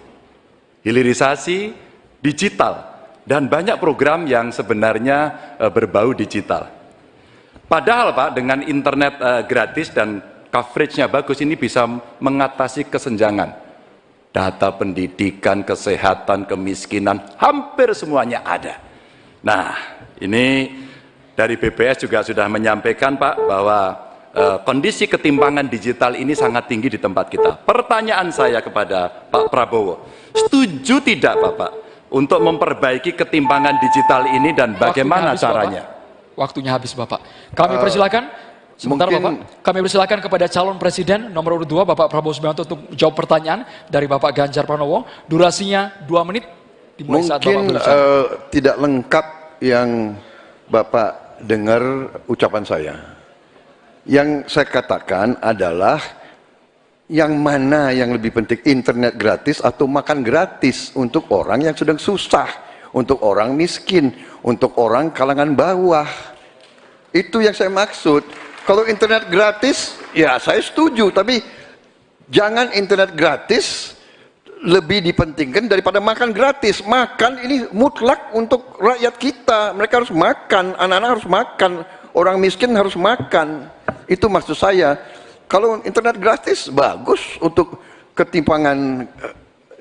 hilirisasi digital, dan banyak program yang sebenarnya berbau digital. Padahal Pak, dengan internet gratis dan coveragenya bagus, ini bisa mengatasi kesenjangan. Data pendidikan, kesehatan, kemiskinan, hampir semuanya ada. Nah, ini dari BPS juga sudah menyampaikan Pak bahwa kondisi ketimpangan digital ini sangat tinggi di tempat kita. Pertanyaan saya kepada Pak Prabowo, setuju tidak Bapak untuk memperbaiki ketimpangan digital ini dan bagaimana caranya? Waktunya habis Bapak. Kami persilakan, sebentar Bapak, kami persilakan kepada calon presiden nomor 2, Bapak Prabowo Subianto untuk jawab pertanyaan dari Bapak Ganjar Pranowo. Durasinya 2 menit, dimulai saat Bapak berbicara. Tidak lengkap yang Bapak dengar ucapan saya. Yang saya katakan adalah yang mana yang lebih penting, internet gratis atau makan gratis untuk orang yang sedang susah, untuk orang miskin, untuk orang kalangan bawah. Itu yang saya maksud. Kalau internet gratis, Ya, saya setuju, tapi jangan internet gratis lebih dipentingkan daripada makan gratis. Makan ini mutlak untuk rakyat kita. Mereka harus makan, anak-anak harus makan, orang miskin harus makan. Itu maksud saya. Kalau internet gratis bagus untuk ketimpangan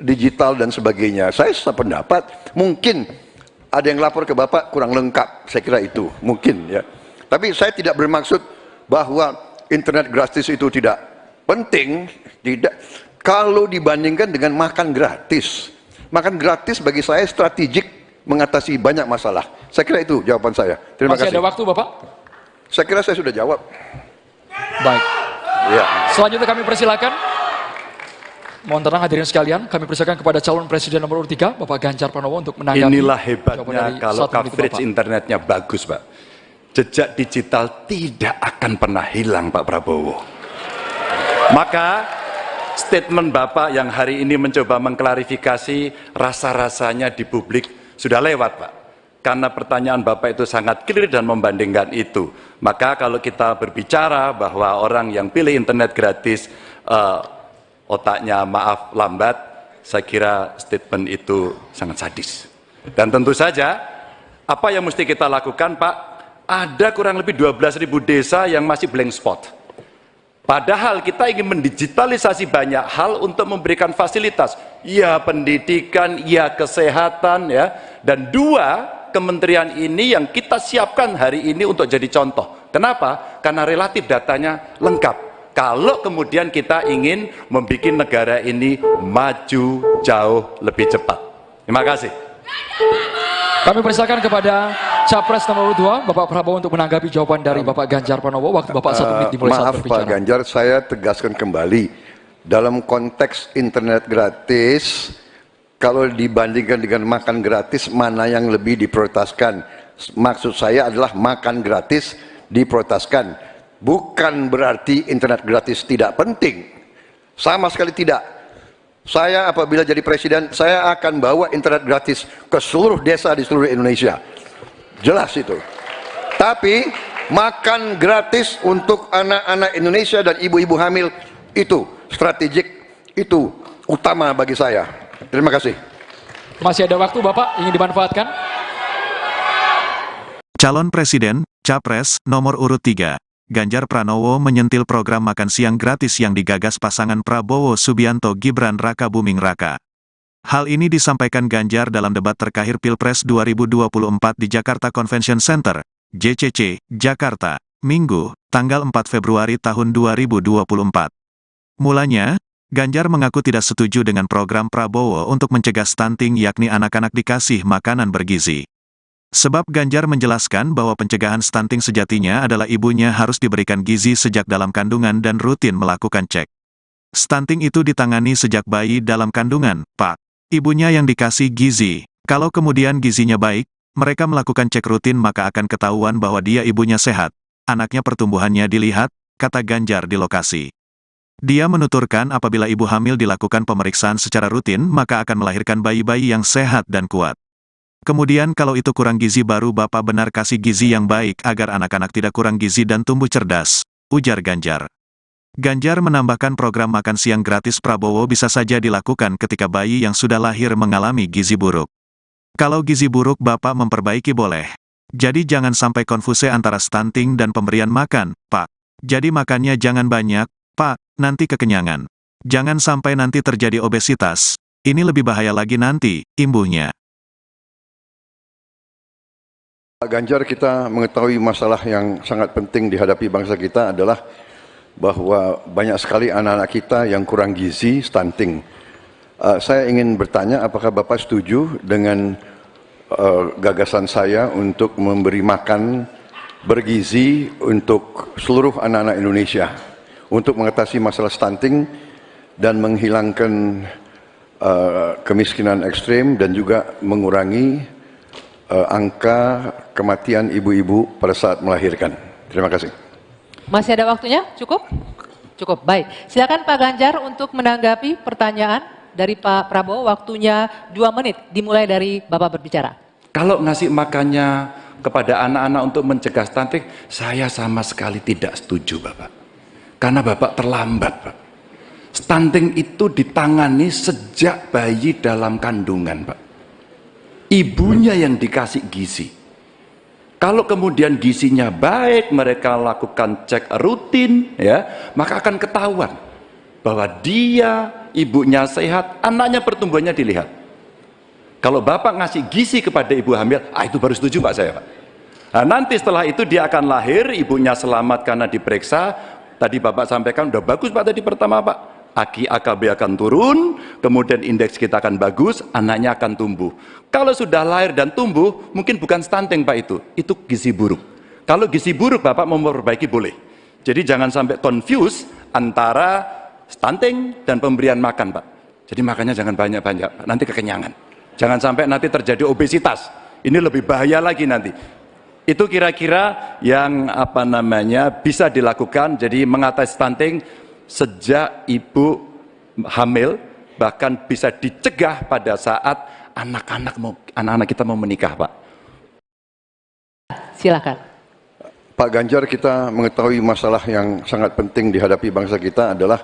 digital dan sebagainya. Saya sependapat. Mungkin ada yang lapor ke Bapak kurang lengkap. Saya kira itu mungkin ya. Tapi saya tidak bermaksud bahwa internet gratis itu tidak penting, tidak. Kalau dibandingkan dengan makan gratis bagi saya strategik mengatasi banyak masalah. Saya kira itu jawaban saya. Terima kasih. Masih ada waktu, Bapak? Saya kira saya sudah jawab. Baik. Ya. Selanjutnya kami persilakan. Mohon tenang hadirin sekalian, kami persilakan kepada calon presiden nomor 3, Bapak Ganjar Pranowo untuk menanggapi. Inilah jawaban hebatnya dari kalau 1 menit coverage Bapak. internetnya bagus, Pak. Jejak digital tidak akan pernah hilang, Pak Prabowo. Maka statement Bapak yang hari ini mencoba mengklarifikasi rasa-rasanya di publik sudah lewat, Pak. Karena pertanyaan Bapak itu sangat clear dan membandingkan itu. Maka kalau kita berbicara bahwa orang yang pilih internet gratis otaknya maaf lambat, saya kira statement itu sangat sadis. Dan tentu saja apa yang mesti kita lakukan, Pak? Ada kurang lebih 12.000 desa yang masih blank spot. Padahal kita ingin mendigitalisasi banyak hal untuk memberikan fasilitas, ya pendidikan, ya kesehatan, ya. Dan 2 kementerian ini yang kita siapkan hari ini untuk jadi contoh. Kenapa? Karena relatif datanya lengkap. Kalau kemudian kita ingin membuat negara ini maju jauh lebih cepat. Terima kasih. Kami persilakan kepada Capres nomor 2, Bapak Prabowo untuk menanggapi jawaban dari Bapak Ganjar Pranowo. Waktu Bapak 1 menit dimulai saat Maaf berbicara. Pak Ganjar, saya tegaskan kembali. Dalam konteks internet gratis, kalau dibandingkan dengan makan gratis, mana yang lebih diprioritaskan? Maksud saya adalah makan gratis diprioritaskan. Bukan berarti internet gratis tidak penting. Sama sekali tidak. Saya apabila jadi presiden, saya akan bawa internet gratis ke seluruh desa di seluruh Indonesia. Jelas itu. Tapi makan gratis untuk anak-anak Indonesia dan ibu-ibu hamil itu strategik, itu utama bagi saya. Terima kasih. Masih ada waktu, Bapak, ingin dimanfaatkan? Calon Presiden, Capres, nomor urut 3, Ganjar Pranowo menyentil program makan siang gratis yang digagas pasangan Prabowo Subianto Gibran Raka Buming Raka. Hal ini disampaikan Ganjar dalam debat terkait Pilpres 2024 di Jakarta Convention Center, JCC, Jakarta, Minggu, tanggal 4 Februari tahun 2024. Mulanya, Ganjar mengaku tidak setuju dengan program Prabowo untuk mencegah stunting yakni anak-anak dikasih makanan bergizi. Sebab Ganjar menjelaskan bahwa pencegahan stunting sejatinya adalah ibunya harus diberikan gizi sejak dalam kandungan dan rutin melakukan cek. Stunting itu ditangani sejak bayi dalam kandungan, Pak. Ibunya yang dikasih gizi. Kalau kemudian gizinya baik, mereka melakukan cek rutin maka akan ketahuan bahwa dia ibunya sehat. Anaknya pertumbuhannya dilihat, kata Ganjar di lokasi. Dia menuturkan apabila ibu hamil dilakukan pemeriksaan secara rutin maka akan melahirkan bayi-bayi yang sehat dan kuat. Kemudian kalau itu kurang gizi baru Bapak benar kasih gizi yang baik agar anak-anak tidak kurang gizi dan tumbuh cerdas, ujar Ganjar. Ganjar menambahkan program makan siang gratis Prabowo bisa saja dilakukan ketika bayi yang sudah lahir mengalami gizi buruk. Kalau gizi buruk Bapak memperbaiki boleh. Jadi jangan sampai konfuse antara stunting dan pemberian makan, Pak. Jadi makannya jangan banyak, Pak, nanti kekenyangan. Jangan sampai nanti terjadi obesitas. Ini lebih bahaya lagi nanti, imbuhnya. Pak Ganjar, kita mengetahui masalah yang sangat penting dihadapi bangsa kita adalah bahwa banyak sekali anak-anak kita yang kurang gizi, stunting. Saya ingin bertanya, apakah Bapak setuju dengan gagasan saya untuk memberi makan bergizi untuk seluruh anak-anak Indonesia untuk mengatasi masalah stunting dan menghilangkan kemiskinan ekstrim dan juga mengurangi angka kematian ibu-ibu pada saat melahirkan. Terima kasih. Masih ada waktunya? Cukup? Cukup, baik. Silakan Pak Ganjar untuk menanggapi pertanyaan dari Pak Prabowo. Waktunya 2 menit, dimulai dari Bapak berbicara. Kalau ngasih makannya kepada anak-anak untuk mencegah stunting, saya sama sekali tidak setuju, Bapak. Karena Bapak terlambat, Pak. Stunting itu ditangani sejak bayi dalam kandungan, Pak. Ibunya yang dikasih gizi. Kalau kemudian gizinya baik, mereka lakukan cek rutin, ya, maka akan ketahuan bahwa dia, ibunya sehat, anaknya pertumbuhannya dilihat. Kalau Bapak ngasih gizi kepada ibu hamil, itu baru setuju Pak saya, Pak. Nah, nanti setelah itu dia akan lahir, ibunya selamat karena diperiksa. Tadi Bapak sampaikan, udah bagus Pak tadi pertama Pak. AKI AKB akan turun, kemudian indeks kita akan bagus, anaknya akan tumbuh. Kalau sudah lahir dan tumbuh, mungkin bukan stunting Pak itu gizi buruk. Kalau gizi buruk Bapak mau memperbaiki boleh. Jadi jangan sampai confuse antara stunting dan pemberian makan Pak. Jadi makannya jangan banyak-banyak, nanti kekenyangan. Jangan sampai nanti terjadi obesitas. Ini lebih bahaya lagi nanti. Itu kira-kira yang bisa dilakukan. Jadi mengatasi stunting sejak ibu hamil, bahkan bisa dicegah pada saat anak-anak kita mau menikah, Pak. Silakan. Pak Ganjar, kita mengetahui masalah yang sangat penting dihadapi bangsa kita adalah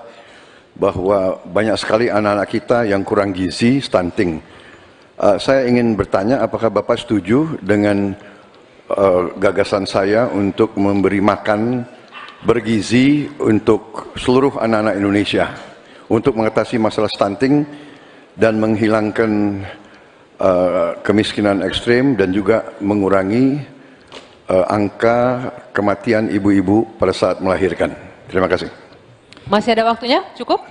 bahwa banyak sekali anak-anak kita yang kurang gizi, stunting. Saya ingin bertanya, apakah Bapak setuju dengan gagasan saya untuk memberi makan bergizi untuk seluruh anak-anak Indonesia untuk mengatasi masalah stunting dan menghilangkan kemiskinan ekstrim dan juga mengurangi angka kematian ibu-ibu pada saat melahirkan. Terima kasih. Masih ada waktunya? Cukup?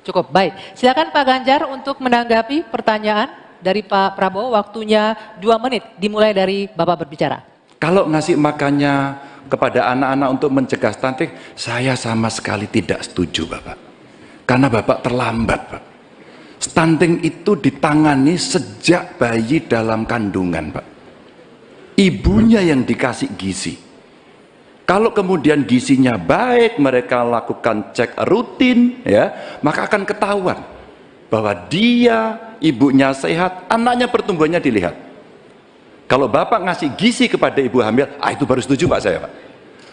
Cukup, baik. Silakan Pak Ganjar untuk menanggapi pertanyaan dari Pak Prabowo. Waktunya 2 menit, dimulai dari Bapak berbicara. Kalau ngasih makannya kepada anak-anak untuk mencegah stunting, saya sama sekali tidak setuju, Bapak. Karena Bapak terlambat, Pak. Stunting itu ditangani sejak bayi dalam kandungan, Pak. Ibunya yang dikasih gizi. Kalau kemudian gizinya baik, mereka lakukan cek rutin, ya, maka akan ketahuan bahwa dia, ibunya sehat, anaknya pertumbuhannya dilihat. Kalau Bapak ngasih gizi kepada ibu hamil, itu baru setuju Pak saya, Pak.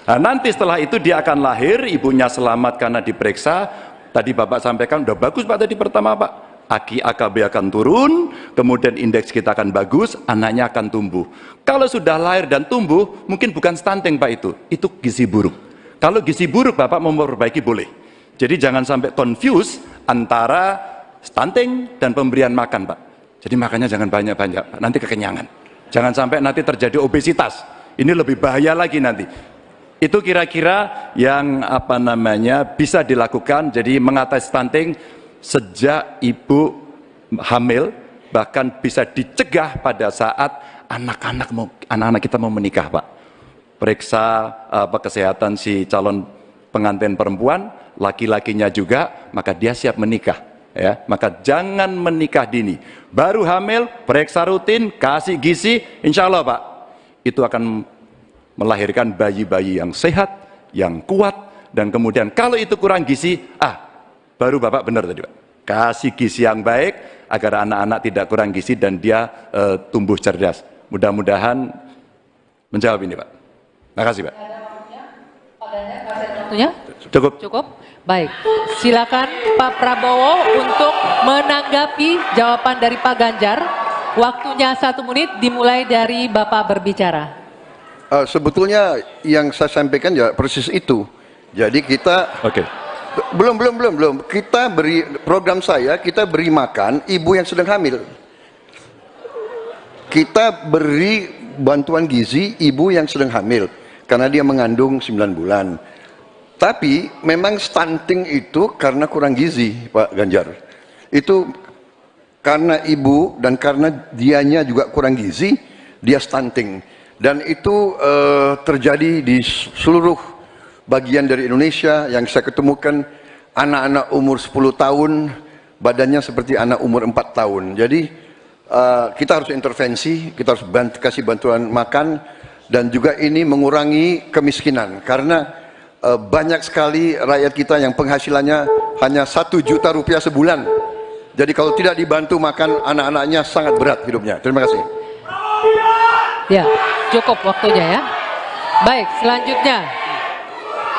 Nah, nanti setelah itu dia akan lahir, ibunya selamat karena diperiksa. Tadi Bapak sampaikan, udah bagus Pak tadi pertama Pak. AKI AKB akan turun, kemudian indeks kita akan bagus, anaknya akan tumbuh. Kalau sudah lahir dan tumbuh, mungkin bukan stunting Pak itu gizi buruk. Kalau gizi buruk Bapak mau memperbaiki boleh. Jadi jangan sampai confuse antara stunting dan pemberian makan Pak. Jadi makannya jangan banyak-banyak Pak, nanti kekenyangan. Jangan sampai nanti terjadi obesitas. Ini lebih bahaya lagi nanti. Itu kira-kira yang bisa dilakukan. Jadi mengatasi stunting sejak ibu hamil, bahkan bisa dicegah pada saat anak-anak kita mau menikah, Pak. Periksa kesehatan si calon pengantin perempuan, laki-lakinya juga, maka dia siap menikah. Ya, maka jangan menikah dini. Baru hamil, periksa rutin, kasih gizi, insya Allah Pak, itu akan melahirkan bayi-bayi yang sehat, yang kuat, dan kemudian kalau itu kurang gizi, baru Bapak benar tadi Pak. Kasih gizi yang baik, agar anak-anak tidak kurang gizi dan dia tumbuh cerdas. Mudah-mudahan menjawab ini Pak. Terima kasih Pak. Waktunya? Cukup. Cukup? Baik, silakan Pak Prabowo untuk menanggapi jawaban dari Pak Ganjar. Waktunya 1 menit, dimulai dari Bapak berbicara. Sebetulnya yang saya sampaikan ya persis itu. Jadi kita belum. Kita beri program kita beri makan ibu yang sedang hamil. Kita beri bantuan gizi ibu yang sedang hamil karena dia mengandung 9 bulan. Tapi memang stunting itu karena kurang gizi, Pak Ganjar. Itu karena ibu dan karena dianya juga kurang gizi, dia stunting. Dan itu terjadi di seluruh bagian dari Indonesia. Yang saya ketemukan anak-anak umur 10 tahun, badannya seperti anak umur 4 tahun. Jadi kita harus intervensi, kita harus kasih bantuan makan, dan juga ini mengurangi kemiskinan. Karena banyak sekali rakyat kita yang penghasilannya hanya 1 juta rupiah sebulan. Jadi kalau tidak dibantu makan, anak-anaknya sangat berat hidupnya. Terima kasih. Ya, cukup waktunya ya. Baik, selanjutnya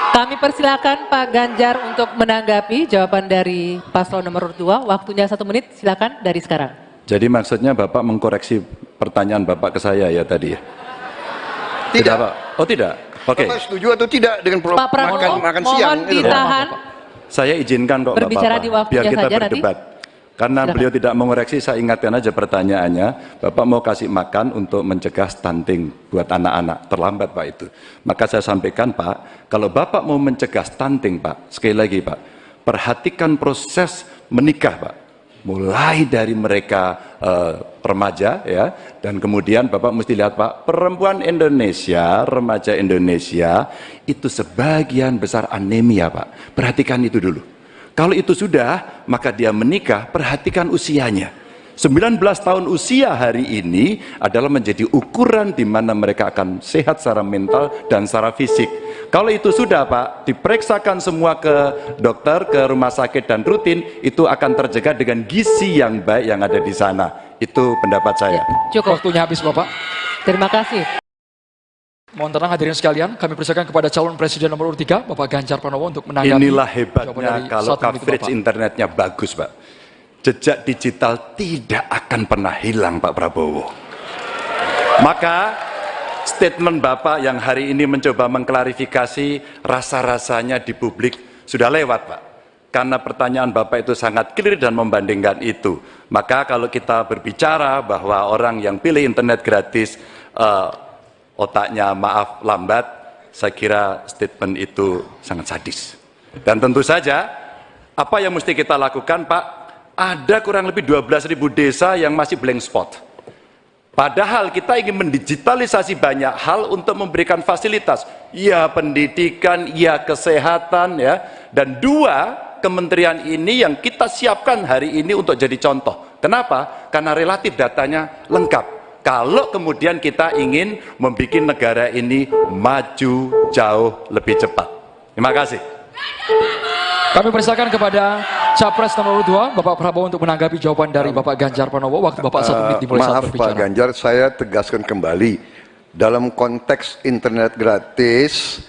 Kami persilakan Pak Ganjar untuk menanggapi jawaban dari paslon nomor 2. Waktunya 1 menit, silakan dari sekarang. Jadi maksudnya Bapak mengkoreksi pertanyaan Bapak ke saya ya tadi ya? Tidak. Pak? Oh tidak? Oke. Bapak setuju atau tidak dengan Pak Prabowo, makan siang? mohon ditahan. Saya izinkan kok Berbicara Bapak, di waktunya biar kita saja berdebat. Karena Silakan. beliau tidak mengoreksi, saya ingatkan aja pertanyaannya. Bapak mau kasih makan untuk mencegah stunting buat anak-anak. Terlambat Pak itu. Maka saya sampaikan Pak, kalau Bapak mau mencegah stunting Pak, sekali lagi Pak, perhatikan proses menikah Pak. Mulai dari mereka remaja ya, dan kemudian Bapak mesti lihat Pak, perempuan Indonesia, remaja Indonesia itu sebagian besar anemia Pak. Perhatikan itu dulu. Kalau itu sudah, maka dia menikah, perhatikan usianya. 19 tahun usia hari ini adalah menjadi ukuran di mana mereka akan sehat secara mental dan secara fisik. Kalau itu sudah Pak, diperiksakan semua ke dokter, ke rumah sakit dan rutin, itu akan terjaga dengan gizi yang baik yang ada di sana. Itu pendapat saya. Cukup. Waktunya habis Bapak. Terima kasih. Mohon tenang hadirin sekalian, kami persilakan kepada calon presiden nomor 3, Bapak Ganjar Pranowo untuk menanggapi. Inilah jawaban hebatnya dari kalau 1 menit coverage Bapak. internetnya bagus Pak. Jejak digital tidak akan pernah hilang Pak Prabowo. Maka statement Bapak yang hari ini mencoba mengklarifikasi rasa-rasanya di publik sudah lewat Pak. Karena pertanyaan Bapak itu sangat clear dan membandingkan itu. Maka kalau kita berbicara bahwa orang yang pilih internet gratis otaknya maaf lambat, saya kira statement itu sangat sadis. Dan tentu saja apa yang mesti kita lakukan Pak, ada kurang lebih 12.000 desa yang masih blank spot. Padahal kita ingin mendigitalisasi banyak hal untuk memberikan fasilitas, ya pendidikan, ya kesehatan, ya. Dan 2 kementerian ini yang kita siapkan hari ini untuk jadi contoh. Kenapa? Karena relatif datanya lengkap. Kalau kemudian kita ingin membuat negara ini maju jauh lebih cepat. Terima kasih. Kami persilakan kepada Capres nomor 2, Bapak Prabowo untuk menanggapi jawaban dari Bapak Ganjar Pranowo. Waktu Bapak 1 menit dimulai saat Maaf berbicara. Pak Ganjar, saya tegaskan kembali. Dalam konteks internet gratis,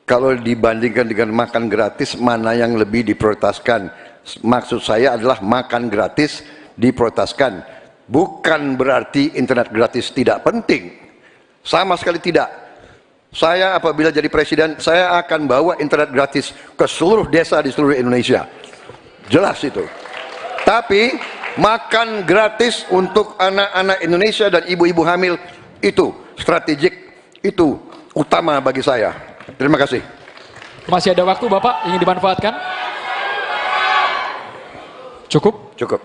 kalau dibandingkan dengan makan gratis, mana yang lebih diprioritaskan? Maksud saya adalah makan gratis diprioritaskan. Bukan berarti internet gratis tidak penting. Sama sekali tidak. Saya apabila jadi presiden, saya akan bawa internet gratis ke seluruh desa di seluruh Indonesia. Jelas itu. Tapi makan gratis untuk anak-anak Indonesia dan ibu-ibu hamil itu strategik, itu utama bagi saya. Terima kasih. Masih ada waktu Bapak, ingin dimanfaatkan? Cukup? Cukup.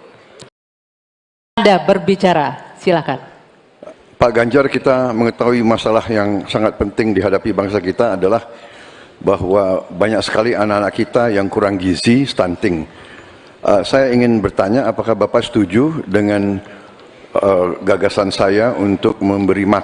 Anda berbicara, silakan. Pak Ganjar, kita mengetahui masalah yang sangat penting dihadapi bangsa kita adalah bahwa banyak sekali anak-anak kita yang kurang gizi, stunting. Saya ingin bertanya, apakah Bapak setuju dengan gagasan saya untuk memberi makan